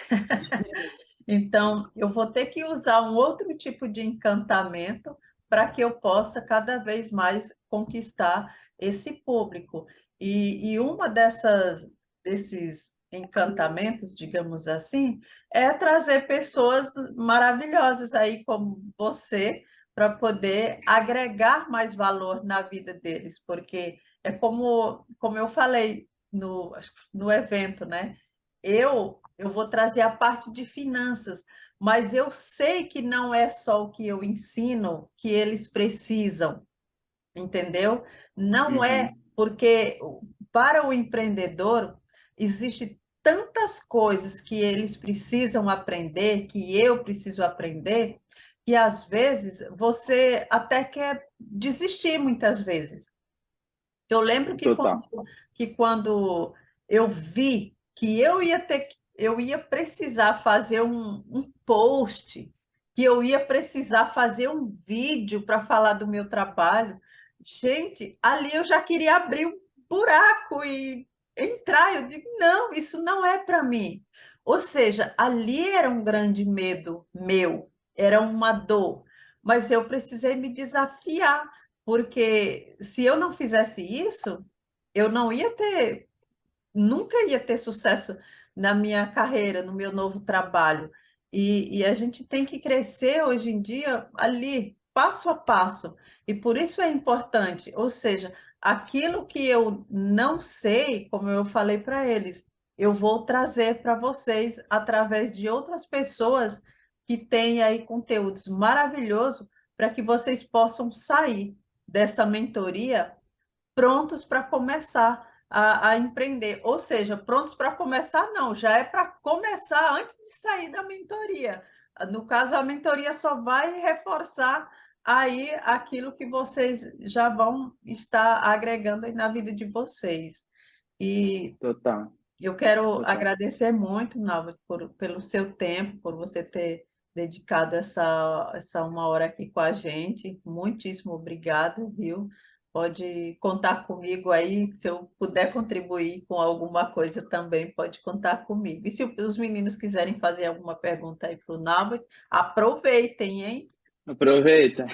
[SPEAKER 1] então, eu vou ter que usar um outro tipo de encantamento para que eu possa cada vez mais conquistar esse público. E uma desses encantamentos, digamos assim, é trazer pessoas maravilhosas aí como você para poder agregar mais valor na vida deles, porque é como eu falei no evento, né? Eu vou trazer a parte de finanças, mas eu sei que não é só o que eu ensino que eles precisam, entendeu? Não é,
[SPEAKER 2] Uhum.
[SPEAKER 1] porque para o empreendedor existe tantas coisas que eles precisam aprender, que eu preciso aprender, que às vezes você até quer desistir muitas vezes. Eu lembro
[SPEAKER 2] Total.
[SPEAKER 1] que quando eu vi que eu ia precisar fazer um post, que eu ia precisar fazer um vídeo para falar do meu trabalho, gente, ali eu já queria abrir um buraco e entrar. Eu digo, não, isso não é para mim. Ou seja, ali era um grande medo meu, era uma dor, mas eu precisei me desafiar porque se eu não fizesse isso, eu não ia ter, nunca ia ter sucesso na minha carreira, no meu novo trabalho. E a gente tem que crescer hoje em dia ali, passo a passo. E por isso é importante, ou seja, aquilo que eu não sei, como eu falei para eles, eu vou trazer para vocês através de outras pessoas que têm aí conteúdos maravilhosos para que vocês possam sair dessa mentoria prontos para começar a empreender. Ou seja, prontos para começar, não, já é para começar antes de sair da mentoria. No caso, a mentoria só vai reforçar aí aquilo que vocês já vão estar agregando aí na vida de vocês. E
[SPEAKER 2] Total.
[SPEAKER 1] eu quero
[SPEAKER 2] Total.
[SPEAKER 1] agradecer muito, Nalva, pelo seu tempo, por você ter dedicado essa uma hora aqui com a gente. Muitíssimo obrigada, viu? Pode contar comigo aí, se eu puder contribuir com alguma coisa também, pode contar comigo. E se os meninos quiserem fazer alguma pergunta aí para o Nalva, aproveitem, hein?
[SPEAKER 2] Aproveita.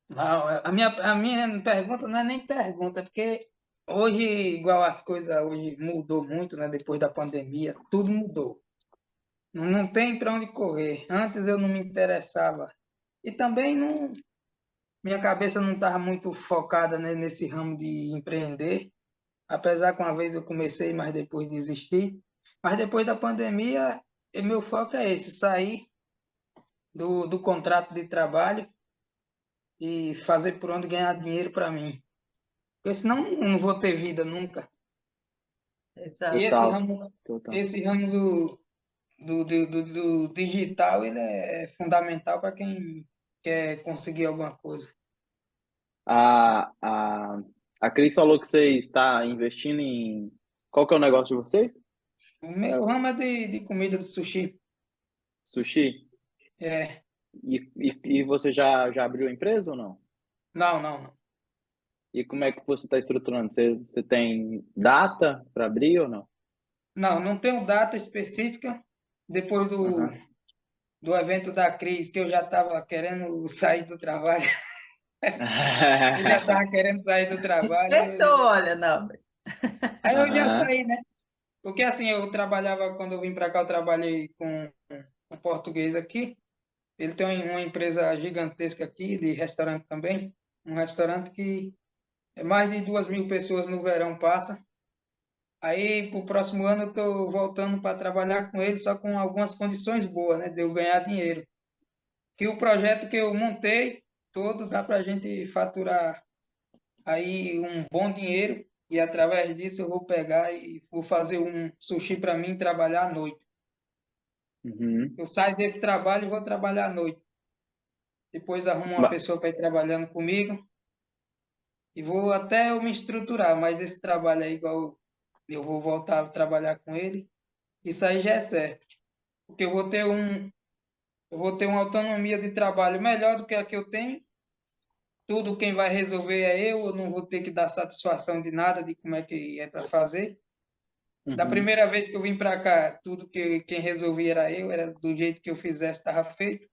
[SPEAKER 3] Não, a minha pergunta não é nem pergunta, porque hoje, igual as coisas hoje mudou muito, né? Depois da pandemia, tudo mudou. Não tem para onde correr. Antes eu não me interessava. E também não, minha cabeça não estava muito focada, né, nesse ramo de empreender. Apesar que uma vez eu comecei, mas depois desisti. Mas depois da pandemia, meu foco é esse, sair do contrato de trabalho e fazer por onde ganhar dinheiro para mim. Porque senão eu não vou ter vida nunca. E
[SPEAKER 1] Exato.
[SPEAKER 2] Total. Total.
[SPEAKER 3] esse ramo do digital, ele é fundamental para quem quer conseguir alguma coisa.
[SPEAKER 2] A, a, a Cris falou que você está investindo em. Qual que é o negócio de vocês?
[SPEAKER 3] O meu ramo é de comida de sushi.
[SPEAKER 2] Sushi?
[SPEAKER 3] É,
[SPEAKER 2] E você já abriu a empresa ou não?
[SPEAKER 3] não.
[SPEAKER 2] E como é que você está estruturando? Você tem data para abrir ou não?
[SPEAKER 3] Não tenho data específica. Depois
[SPEAKER 2] Aham.
[SPEAKER 3] do evento da Cris, que eu já estava querendo sair do trabalho, Eu já estava querendo sair do trabalho.
[SPEAKER 1] Despertou, olha, não.
[SPEAKER 3] Aí eu já
[SPEAKER 2] Aham.
[SPEAKER 3] saí, né? Porque assim, eu trabalhava, quando eu vim para cá, eu trabalhei com um português aqui. Ele tem uma empresa gigantesca aqui, de restaurante também. Um restaurante que é mais de 2.000 pessoas no verão passa. Aí, para o próximo ano, eu estou voltando para trabalhar com ele, só com algumas condições boas, né? De eu ganhar dinheiro. Que o projeto que eu montei todo dá para a gente faturar aí um bom dinheiro. E através disso eu vou pegar e vou fazer um sushi para mim trabalhar à noite.
[SPEAKER 2] Uhum.
[SPEAKER 3] Eu saio desse trabalho e vou trabalhar à noite. Depois arrumo uma
[SPEAKER 2] Ma-
[SPEAKER 3] pessoa para ir trabalhando comigo e vou até eu me estruturar. Mas esse trabalho aí, igual eu vou voltar a trabalhar com ele, isso aí já é certo. Porque eu vou ter uma autonomia de trabalho melhor do que a que eu tenho. Tudo quem vai resolver é eu não vou ter que dar satisfação de nada de como é que é para fazer. Da
[SPEAKER 2] Uhum.
[SPEAKER 3] primeira vez que eu vim para cá, tudo que quem resolvia era eu, era do jeito que eu fizesse, estava feito.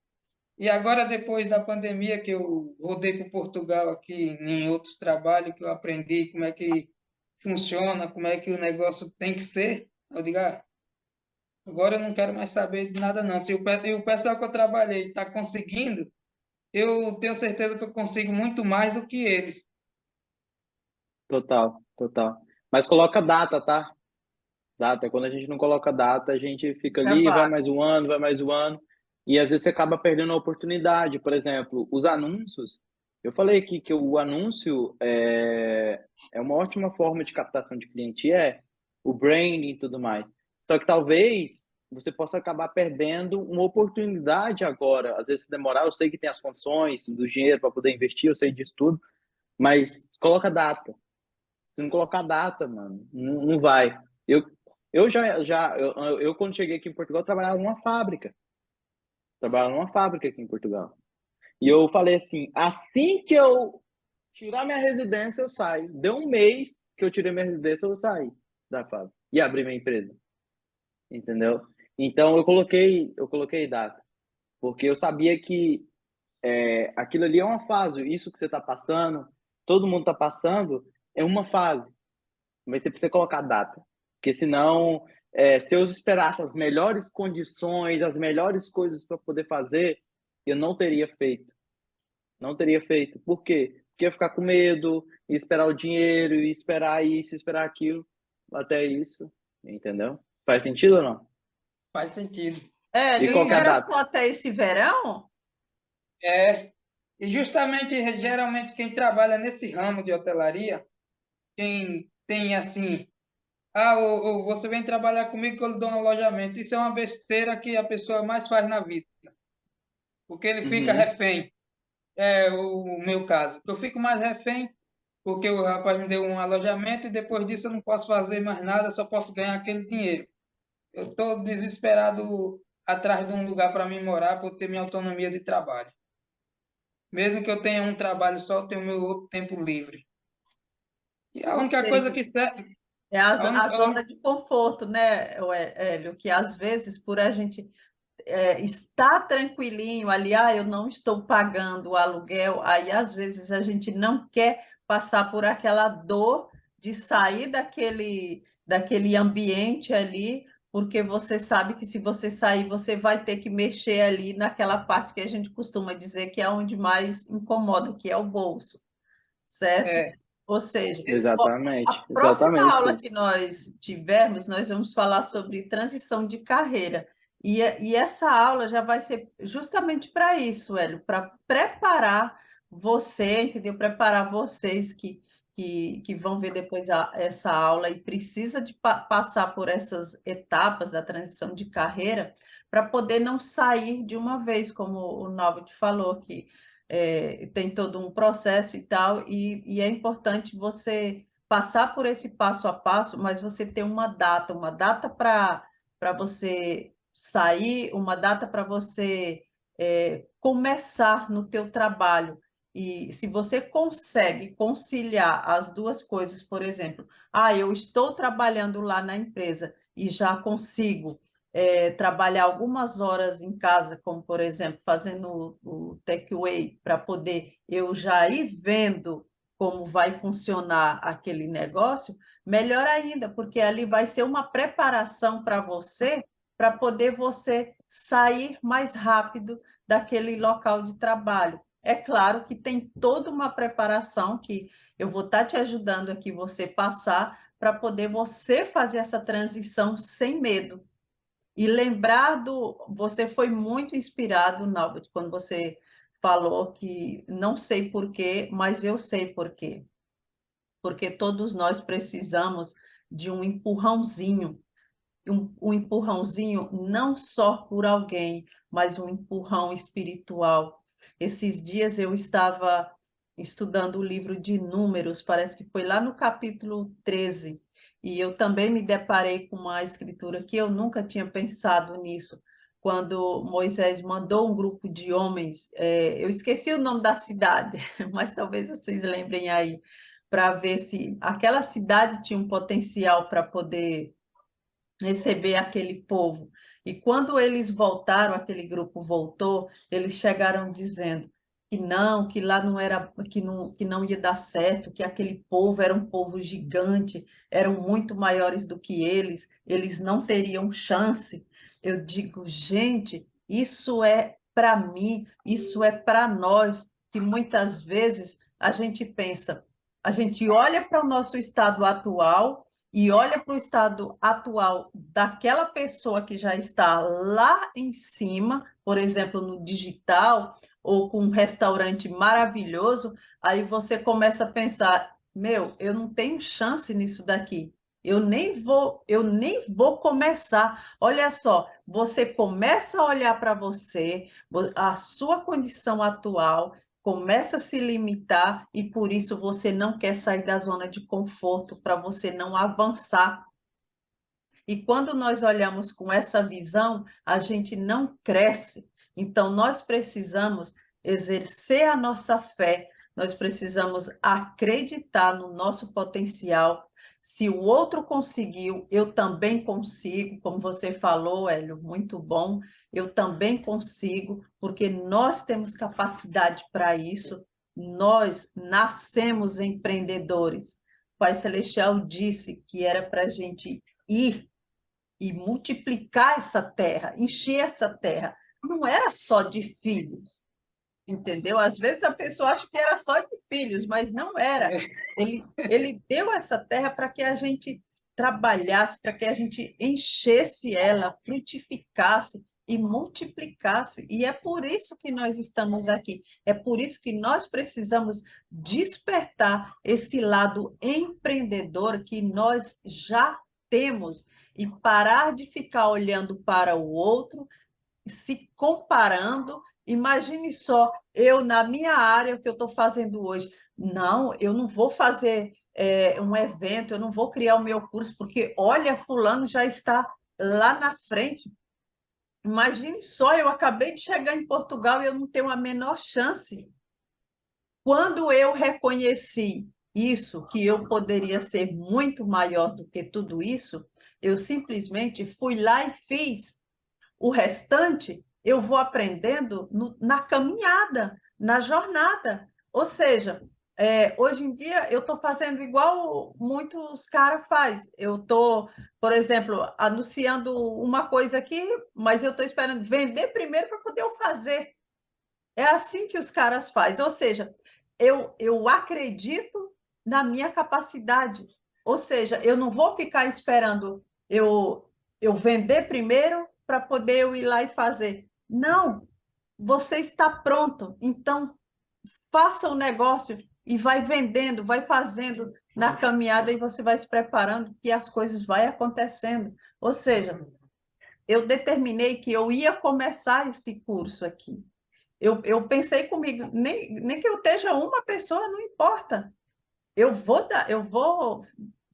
[SPEAKER 3] E agora, depois da pandemia, que eu rodei para Portugal aqui, em outros trabalhos, que eu aprendi como é que funciona, como é que o negócio tem que ser, eu digo, agora eu não quero mais saber de nada, não. Se e o pessoal que eu trabalhei está conseguindo, eu tenho certeza que eu consigo muito mais do que eles.
[SPEAKER 2] Total, total. Mas coloca data, tá? Data. Quando a gente não coloca data, a gente fica
[SPEAKER 1] É
[SPEAKER 2] ali,
[SPEAKER 1] vago.
[SPEAKER 2] vai mais um ano, e às vezes você acaba perdendo a oportunidade. Por exemplo, os anúncios. Eu falei aqui que o anúncio é uma ótima forma de captação de cliente, o branding e tudo mais. Só que talvez você possa acabar perdendo uma oportunidade agora. Às vezes, se demorar, eu sei que tem as condições, do dinheiro para poder investir, eu sei disso tudo, mas coloca data. Se não colocar data, mano, não vai. Eu, eu quando cheguei aqui em Portugal, trabalhava numa fábrica. Trabalhava numa fábrica aqui em Portugal. E eu falei assim que eu tirar minha residência, eu saio. Deu um mês que eu tirei minha residência, eu saí da fábrica. E abri minha empresa. Entendeu? Então eu coloquei data. Porque eu sabia que aquilo ali é uma fase. Isso que você está passando, todo mundo está passando, é uma fase. Mas você precisa colocar data. Porque senão, se eu esperasse as melhores condições, as melhores coisas para poder fazer, eu não teria feito. Não teria feito. Por quê? Porque ia ficar com medo, ia esperar o dinheiro, ia esperar isso, ia esperar aquilo, até isso. Entendeu? Faz sentido ou não?
[SPEAKER 3] Faz sentido.
[SPEAKER 2] E
[SPEAKER 1] Hélio,
[SPEAKER 2] qual
[SPEAKER 1] e
[SPEAKER 2] que é a
[SPEAKER 1] era
[SPEAKER 2] data?
[SPEAKER 1] só até esse verão?
[SPEAKER 3] É, e justamente, geralmente, quem trabalha nesse ramo de hotelaria, quem tem assim, você vem trabalhar comigo que eu lhe dou um alojamento. Isso é uma besteira que a pessoa mais faz na vida, porque ele fica
[SPEAKER 2] Uhum.
[SPEAKER 3] refém. É o meu caso. Eu fico mais refém porque o rapaz me deu um alojamento e depois disso eu não posso fazer mais nada, só posso ganhar aquele dinheiro. Eu estou desesperado atrás de um lugar para mim morar, para eu ter minha autonomia de trabalho. Mesmo que eu tenha um trabalho só, eu tenho meu outro tempo livre. E a
[SPEAKER 1] Ou
[SPEAKER 3] única coisa
[SPEAKER 1] seja,
[SPEAKER 3] que serve,
[SPEAKER 1] é a,
[SPEAKER 3] a
[SPEAKER 1] a
[SPEAKER 3] única,
[SPEAKER 1] zona de conforto, né, Hélio? Que às vezes, por a gente estar tranquilinho ali, eu não estou pagando o aluguel, aí às vezes a gente não quer passar por aquela dor de sair daquele ambiente ali, porque você sabe que se você sair, você vai ter que mexer ali naquela parte que a gente costuma dizer que é onde mais incomoda, que é o bolso, certo?
[SPEAKER 3] é,
[SPEAKER 1] Ou seja, a
[SPEAKER 2] Exatamente,
[SPEAKER 1] próxima
[SPEAKER 2] exatamente,
[SPEAKER 1] aula
[SPEAKER 2] Cris.
[SPEAKER 1] que nós tivermos, nós vamos falar sobre transição de carreira. E essa aula já vai ser justamente para isso, Hélio, para preparar você, entendeu? Preparar vocês que vão ver depois essa aula e precisa de passar por essas etapas da transição de carreira para poder não sair de uma vez, como o Norbert falou, que tem todo um processo e tal, e é importante você passar por esse passo a passo, mas você ter uma data para você sair, uma data para você começar no teu trabalho. E se você consegue conciliar as duas coisas, por exemplo, eu estou trabalhando lá na empresa e já consigo trabalhar algumas horas em casa, como, por exemplo, fazendo o takeaway, para poder eu já ir vendo como vai funcionar aquele negócio, melhor ainda, porque ali vai ser uma preparação para você, para poder você sair mais rápido daquele local de trabalho. É claro que tem toda uma preparação que eu vou estar te ajudando aqui você passar para poder você fazer essa transição sem medo. E lembrar do. Você foi muito inspirado, Naubert, quando você falou que não sei por quê, mas eu sei por quê. Porque todos nós precisamos de um empurrãozinho, um empurrãozinho não só por alguém, mas um empurrão espiritual. Esses dias eu estava estudando o livro de Números, parece que foi lá no capítulo 13, e eu também me deparei com uma escritura que eu nunca tinha pensado nisso. Quando Moisés mandou um grupo de homens, eu esqueci o nome da cidade, mas talvez vocês lembrem aí, para ver se aquela cidade tinha um potencial para poder receber aquele povo. E quando eles voltaram, aquele grupo voltou, eles chegaram dizendo que lá não era, que não ia dar certo, que aquele povo era um povo gigante, eram muito maiores do que eles não teriam chance. Eu digo, gente, isso é para mim, isso é para nós, que muitas vezes a gente pensa, a gente olha para o nosso estado atual e olha para o estado atual daquela pessoa que já está lá em cima, por exemplo, no digital, ou com um restaurante maravilhoso, aí você começa a pensar, meu, eu não tenho chance nisso daqui. Eu nem vou começar. Olha só, você começa a olhar para você, a sua condição atual, começa a se limitar e por isso você não quer sair da zona de conforto, para você não avançar. E quando nós olhamos com essa visão, a gente não cresce. Então, nós precisamos exercer a nossa fé, nós precisamos acreditar no nosso potencial. Se o outro conseguiu, eu também consigo, como você falou, Hélio, muito bom. Eu também consigo, porque nós temos capacidade para isso. Nós nascemos empreendedores. O Pai Celestial disse que era para a gente ir e multiplicar essa terra, encher essa terra. Não era só de filhos, entendeu? Às vezes a pessoa acha que era só de filhos, mas não era. Ele deu essa terra para que a gente trabalhasse, para que a gente enchesse ela, frutificasse e multiplicasse. E é por isso que nós estamos aqui. É por isso que nós precisamos despertar esse lado empreendedor que nós já temos e parar de ficar olhando para o outro, se comparando. Imagine só, eu na minha área, o que eu estou fazendo hoje. Não, eu não vou fazer um evento, eu não vou criar o meu curso, porque olha, fulano já está lá na frente. Imagine só, eu acabei de chegar em Portugal e eu não tenho a menor chance. Quando eu reconheci isso, que eu poderia ser muito maior do que tudo isso, eu simplesmente fui lá e fiz. O restante eu vou aprendendo na caminhada, na jornada. Ou seja, hoje em dia eu estou fazendo igual muitos caras fazem. Eu estou, por exemplo, anunciando uma coisa aqui, mas eu estou esperando vender primeiro para poder eu fazer. É assim que os caras fazem. Ou seja, eu acredito na minha capacidade. Ou seja, eu não vou ficar esperando eu vender primeiro para poder eu ir lá e fazer. Não, você está pronto. Então, faça o negócio e vai vendendo, vai fazendo na caminhada e você vai se preparando que as coisas vão acontecendo. Ou seja, eu determinei que eu ia começar esse curso aqui. Eu pensei comigo, nem que eu esteja uma pessoa, não importa. Eu vou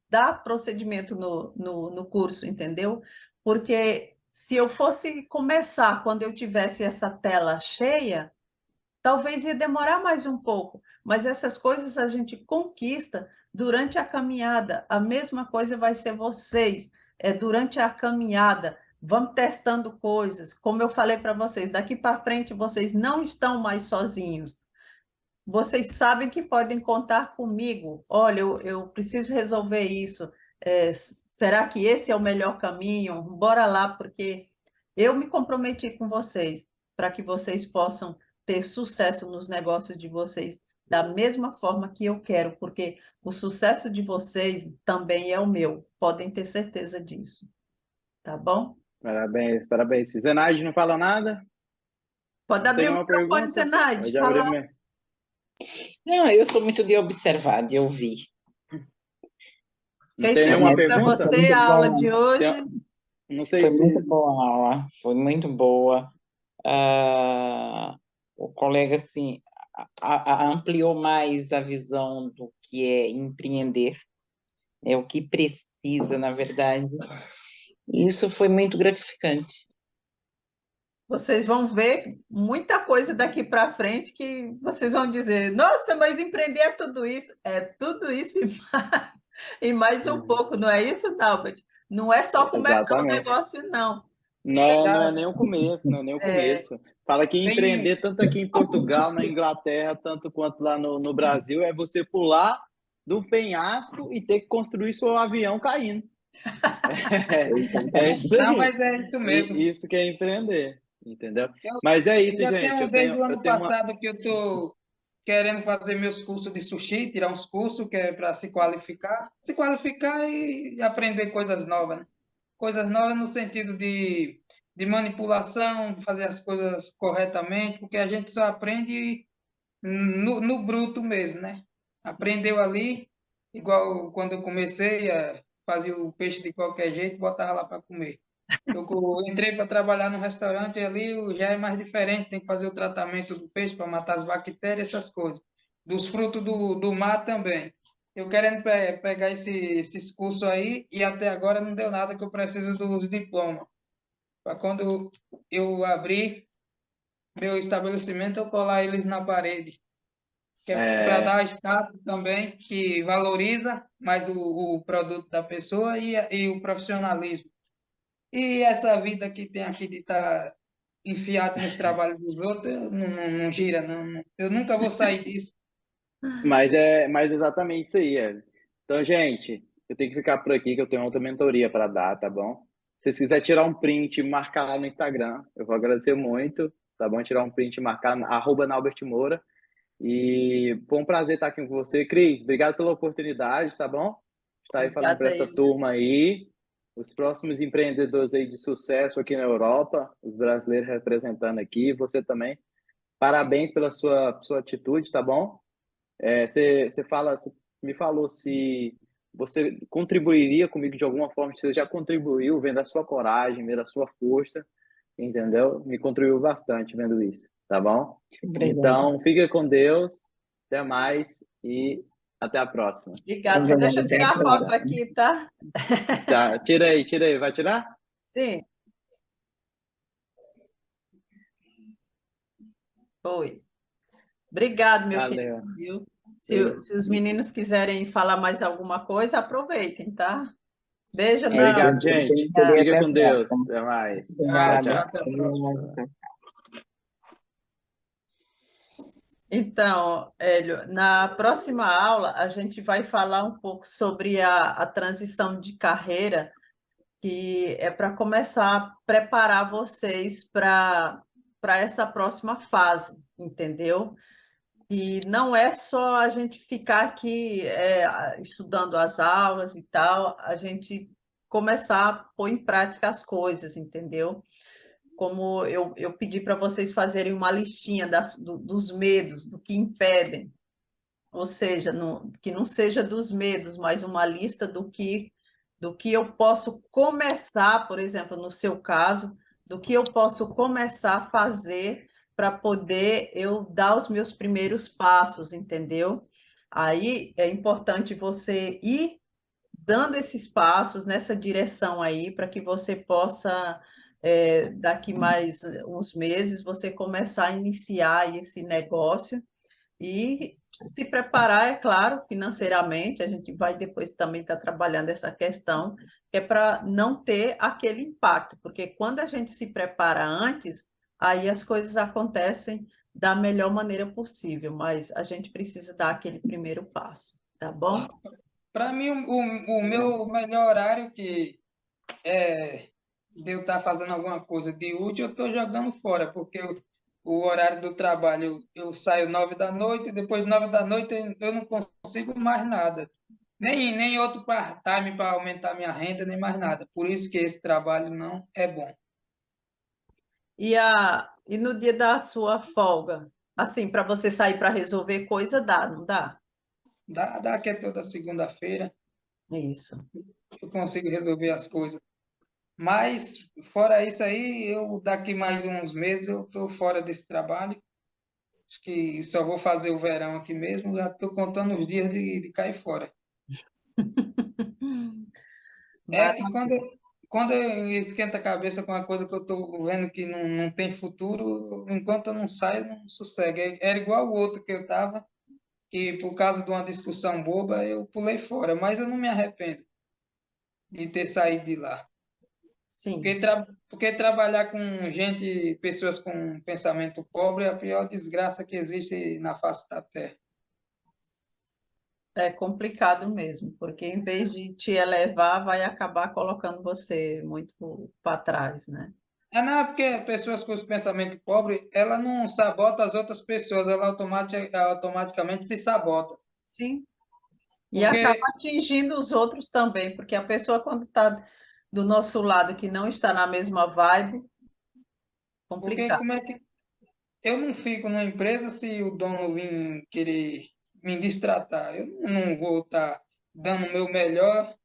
[SPEAKER 1] dar procedimento no curso, entendeu? Porque se eu fosse começar quando eu tivesse essa tela cheia, talvez ia demorar mais um pouco, mas essas coisas a gente conquista durante a caminhada. A mesma coisa vai ser vocês, durante a caminhada. vamos testando coisas. Como eu falei para vocês, daqui para frente vocês não estão mais sozinhos. Vocês sabem que podem contar comigo. Olha, eu preciso resolver isso. Será que esse é o melhor caminho? Bora lá, porque eu me comprometi com vocês para que vocês possam ter sucesso nos negócios de vocês da mesma forma que eu quero, porque o sucesso de vocês também é o meu. Podem ter certeza disso. Tá bom?
[SPEAKER 2] Parabéns, parabéns. Zenaide não fala nada?
[SPEAKER 1] Pode
[SPEAKER 2] Não
[SPEAKER 1] abrir
[SPEAKER 2] tem
[SPEAKER 1] o
[SPEAKER 2] uma
[SPEAKER 1] microfone,
[SPEAKER 2] pergunta?
[SPEAKER 1] Zenaide,
[SPEAKER 2] Pode abrir
[SPEAKER 1] falar.
[SPEAKER 2] mesmo.
[SPEAKER 4] Não, eu sou muito de observar, de ouvir.
[SPEAKER 2] Não
[SPEAKER 1] Fez
[SPEAKER 2] tem nenhuma
[SPEAKER 1] sentido para
[SPEAKER 2] pergunta?
[SPEAKER 4] Foi
[SPEAKER 1] você
[SPEAKER 4] muito
[SPEAKER 1] a aula
[SPEAKER 4] bom.
[SPEAKER 1] de hoje?
[SPEAKER 2] Não sei
[SPEAKER 4] Foi muito
[SPEAKER 2] se.
[SPEAKER 4] boa a aula, foi muito boa. O colega, assim, ampliou mais a visão do que é empreender, é o que precisa, na verdade. E isso foi muito gratificante.
[SPEAKER 1] Vocês vão ver muita coisa daqui para frente que vocês vão dizer: nossa, mas empreender é tudo isso. É tudo isso e mais um pouco, não é isso, Dalbert? Não é só começar o
[SPEAKER 2] Exatamente.
[SPEAKER 1] negócio, não.
[SPEAKER 2] Não, não é
[SPEAKER 3] Cara,
[SPEAKER 2] nem o começo, não é nem o
[SPEAKER 1] É,
[SPEAKER 2] começo. Fala que
[SPEAKER 3] tem,
[SPEAKER 2] empreender tanto aqui em Portugal, na Inglaterra, tanto quanto lá no Brasil, é você pular do penhasco e ter que construir seu avião caindo. É isso
[SPEAKER 3] não,
[SPEAKER 2] aí.
[SPEAKER 3] mas é isso mesmo.
[SPEAKER 2] Isso que é empreender, entendeu?
[SPEAKER 3] Eu,
[SPEAKER 2] Mas é
[SPEAKER 3] eu
[SPEAKER 2] isso,
[SPEAKER 3] já
[SPEAKER 2] gente.
[SPEAKER 3] tenho
[SPEAKER 2] Eu
[SPEAKER 3] desde
[SPEAKER 2] tenho,
[SPEAKER 3] o
[SPEAKER 2] eu
[SPEAKER 3] ano
[SPEAKER 2] tenho uma.
[SPEAKER 3] passado que eu estou querendo fazer meus cursos de sushi, tirar uns cursos que é para se qualificar e aprender coisas novas, né? Coisas novas no sentido de manipulação, fazer as coisas corretamente, porque a gente só aprende no bruto mesmo, né? Aprendeu ali, igual quando eu comecei a fazer o peixe de qualquer jeito, botava lá para comer. Entrei para trabalhar no restaurante ali, já é mais diferente, tem que fazer o tratamento do peixe para matar as bactérias, essas coisas. Dos frutos do mar também. Eu querendo pegar esses cursos aí e até agora não deu nada que eu preciso dos diplomas. Para quando eu abrir meu estabelecimento, eu colar eles na parede. Que é para
[SPEAKER 2] É,
[SPEAKER 3] dar status também, que valoriza mais o produto da pessoa e o profissionalismo. E essa vida que tem aqui de estar enfiado nos trabalhos dos outros, não gira, não. Eu nunca vou sair disso.
[SPEAKER 2] mas é mais exatamente isso aí, é. Então, gente, eu tenho que ficar por aqui que eu tenho outra mentoria para dar, tá bom? Se vocês quiserem tirar um print e marcar lá no Instagram, eu vou agradecer muito, tá bom? Tirar um print e marcar @Naubert Moura. E foi um prazer estar aqui com você, Cris. Obrigado pela oportunidade, tá bom? Estar aí falando para
[SPEAKER 1] obrigada,
[SPEAKER 2] essa
[SPEAKER 1] ele.
[SPEAKER 2] turma aí, os próximos empreendedores aí de sucesso aqui na Europa, os brasileiros representando aqui, você também. Parabéns pela sua atitude, tá bom? Você me falou se você contribuiria comigo de alguma forma, você já contribuiu vendo a sua coragem, vendo a sua força, entendeu? Me contribuiu bastante vendo isso, tá bom?
[SPEAKER 4] Obrigada.
[SPEAKER 2] Então, fica com Deus, até mais e até a próxima.
[SPEAKER 1] Obrigada. Só
[SPEAKER 4] Obrigada,
[SPEAKER 1] deixa eu
[SPEAKER 4] até a
[SPEAKER 1] tirar a foto
[SPEAKER 4] próxima.
[SPEAKER 1] aqui, tá?
[SPEAKER 2] Tá, tira aí, vai tirar?
[SPEAKER 1] Sim, foi. Obrigado, meu querido.
[SPEAKER 2] Valeu.
[SPEAKER 1] Viu? Se os meninos quiserem falar mais alguma coisa, aproveitem, tá? Beijo, não.
[SPEAKER 2] Obrigado,
[SPEAKER 4] Eu
[SPEAKER 2] gente.
[SPEAKER 4] tenho
[SPEAKER 2] Fica
[SPEAKER 4] até a
[SPEAKER 2] com Deus.
[SPEAKER 4] próxima.
[SPEAKER 2] Até mais. Tchau,
[SPEAKER 3] Tchau, tchau,
[SPEAKER 4] Obrigada.
[SPEAKER 3] até a próxima.
[SPEAKER 4] Tchau.
[SPEAKER 1] Então, Hélio, na próxima aula a gente vai falar um pouco sobre a transição de carreira, que é para começar a preparar vocês para essa próxima fase, entendeu? E não é só a gente ficar aqui estudando as aulas e tal, a gente começar a pôr em prática as coisas, entendeu? Como eu pedi para vocês fazerem uma listinha dos medos, do que impedem, ou seja, que não seja dos medos, mas uma lista do que eu posso começar, por exemplo, no seu caso, do que eu posso começar a fazer para poder eu dar os meus primeiros passos, entendeu? Aí é importante você ir dando esses passos nessa direção aí, para que você possa, daqui mais uns meses, você começar a iniciar esse negócio e se preparar, é claro, financeiramente, a gente vai depois também estar trabalhando essa questão, que é para não ter aquele impacto, porque quando a gente se prepara antes, aí as coisas acontecem da melhor maneira possível, mas a gente precisa dar aquele primeiro passo, tá bom?
[SPEAKER 3] Para mim, o meu melhor horário que é de eu estar fazendo alguma coisa de útil, eu estou jogando fora, porque o horário do trabalho eu saio 9 da noite, depois de 9 da noite eu não consigo mais nada. Nem outro part-time para aumentar minha renda, nem mais nada. Por isso que esse trabalho não é bom.
[SPEAKER 1] E no dia da sua folga, assim, para você sair para resolver coisa, dá, não dá?
[SPEAKER 3] Dá que é toda segunda-feira,
[SPEAKER 1] Isso.
[SPEAKER 3] eu consigo resolver as coisas. Mas, fora isso aí, eu daqui mais uns meses eu estou fora desse trabalho. Acho que só vou fazer o verão aqui mesmo, já estou contando os dias de cair fora. É que quando eu esquento a cabeça com uma coisa que eu estou vendo que não tem futuro, enquanto eu não saio, não sossego. Era igual o outro que eu estava, que por causa de uma discussão boba eu pulei fora, mas eu não me arrependo de ter saído de lá.
[SPEAKER 1] Sim.
[SPEAKER 3] Porque trabalhar com gente, pessoas com pensamento pobre é a pior desgraça que existe na face da Terra.
[SPEAKER 1] É complicado mesmo, porque em vez de te elevar, vai acabar colocando você muito para trás, né?
[SPEAKER 3] É não, porque pessoas com pensamento pobre, ela não sabota as outras pessoas, ela automaticamente se sabota.
[SPEAKER 1] Sim. E acaba
[SPEAKER 3] Porque,
[SPEAKER 1] atingindo os outros também, porque a pessoa, quando está do nosso lado, que não está na mesma vibe,
[SPEAKER 3] porque
[SPEAKER 1] complicado.
[SPEAKER 3] como é que eu não fico numa empresa se o dono vir querer me distratar? Eu não vou estar dando o meu melhor,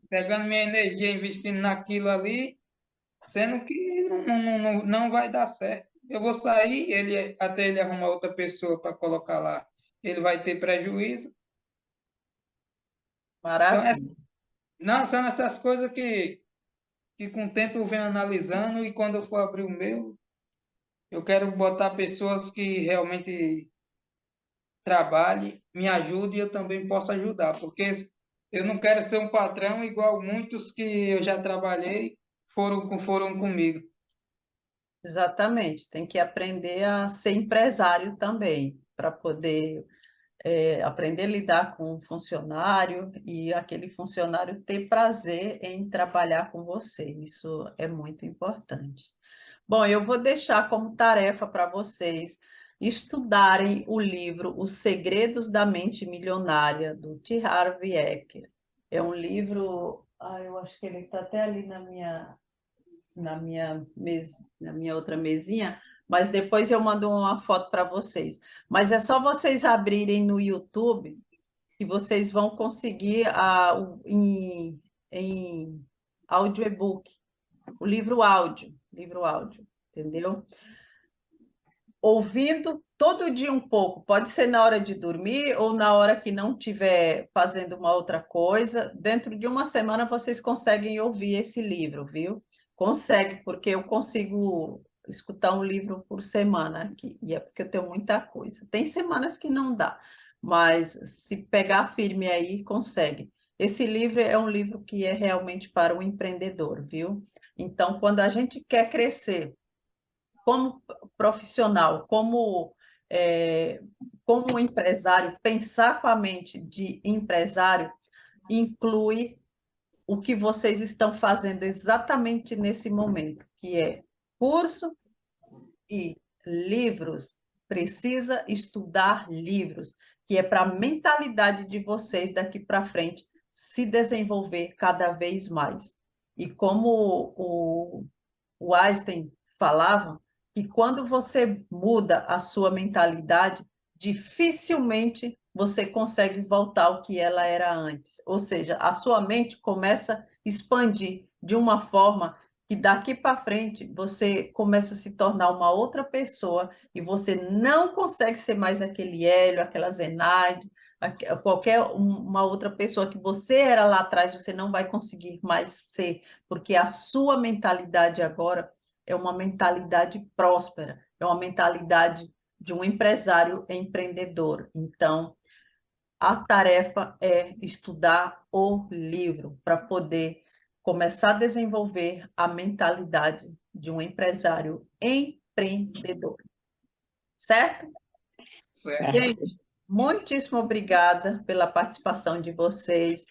[SPEAKER 3] pegando minha energia, investindo naquilo ali, sendo que não vai dar certo. Eu vou sair, até ele arrumar outra pessoa para colocar lá, ele vai ter prejuízo. São,
[SPEAKER 1] Maravilha.
[SPEAKER 3] não, são essas coisas que com o tempo eu venho analisando e quando eu for abrir o meu, eu quero botar pessoas que realmente trabalhem, me ajudem e eu também possa ajudar, porque eu não quero ser um patrão igual muitos que eu já trabalhei foram comigo.
[SPEAKER 1] Exatamente. Tem que aprender a ser empresário também, para poder aprender a lidar com o funcionário e aquele funcionário ter prazer em trabalhar com você. Isso é muito importante. Bom, eu vou deixar como tarefa para vocês estudarem o livro Os Segredos da Mente Milionária, do T. Harv Eker. É um livro, eu acho que ele está até ali na minha outra mesinha, mas depois eu mando uma foto para vocês. Mas é só vocês abrirem no YouTube que vocês vão conseguir em audiobook, o livro áudio, entendeu? Ouvindo todo dia um pouco, pode ser na hora de dormir ou na hora que não estiver fazendo uma outra coisa. Dentro de uma semana vocês conseguem ouvir esse livro, viu? Consegue, porque eu consigo escutar um livro por semana aqui, e é porque eu tenho muita coisa. Tem semanas que não dá, mas se pegar firme aí, consegue. Esse livro é um livro que é realmente para o empreendedor, viu? Então, quando a gente quer crescer, como profissional, é, como empresário, pensar com a mente de empresário inclui o que vocês estão fazendo exatamente nesse momento, que é curso e livros. Precisa estudar livros, que é para a mentalidade de vocês daqui para frente se desenvolver cada vez mais. E como o Einstein falava, que quando você muda a sua mentalidade, dificilmente você consegue voltar ao que ela era antes. Ou seja, a sua mente começa a expandir de uma forma que daqui para frente você começa a se tornar uma outra pessoa e você não consegue ser mais aquele Hélio, aquela Zenaide, qualquer uma outra pessoa que você era lá atrás, você não vai conseguir mais ser, porque a sua mentalidade agora é uma mentalidade próspera, é uma mentalidade de um empresário empreendedor. Então, a tarefa é estudar o livro para poder começar a desenvolver a mentalidade de um empresário empreendedor. Certo?
[SPEAKER 3] Certo.
[SPEAKER 1] Gente, muitíssimo obrigada pela participação de vocês.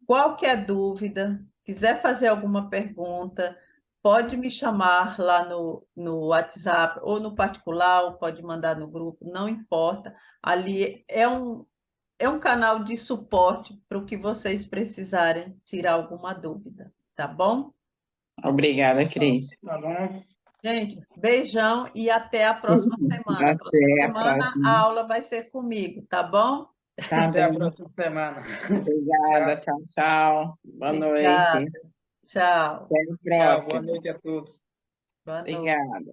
[SPEAKER 1] Qualquer dúvida, quiser fazer alguma pergunta, pode me chamar lá no WhatsApp ou no particular, ou pode mandar no grupo, não importa. Ali é um canal de suporte para o que vocês precisarem tirar alguma dúvida, tá bom?
[SPEAKER 4] Obrigada, Cris.
[SPEAKER 3] Tá bom?
[SPEAKER 1] Gente, beijão e até a próxima semana. A próxima
[SPEAKER 4] Até a
[SPEAKER 1] semana a
[SPEAKER 4] próxima.
[SPEAKER 1] aula vai ser comigo, tá bom?
[SPEAKER 4] Tá
[SPEAKER 3] Até a
[SPEAKER 4] bom.
[SPEAKER 3] próxima semana.
[SPEAKER 4] Obrigada. Tchau, tchau. Boa
[SPEAKER 1] Obrigada.
[SPEAKER 4] noite.
[SPEAKER 1] Tchau.
[SPEAKER 4] Até a
[SPEAKER 3] Tchau, boa
[SPEAKER 4] próxima.
[SPEAKER 3] noite a todos.
[SPEAKER 1] Boa noite.
[SPEAKER 4] Obrigada.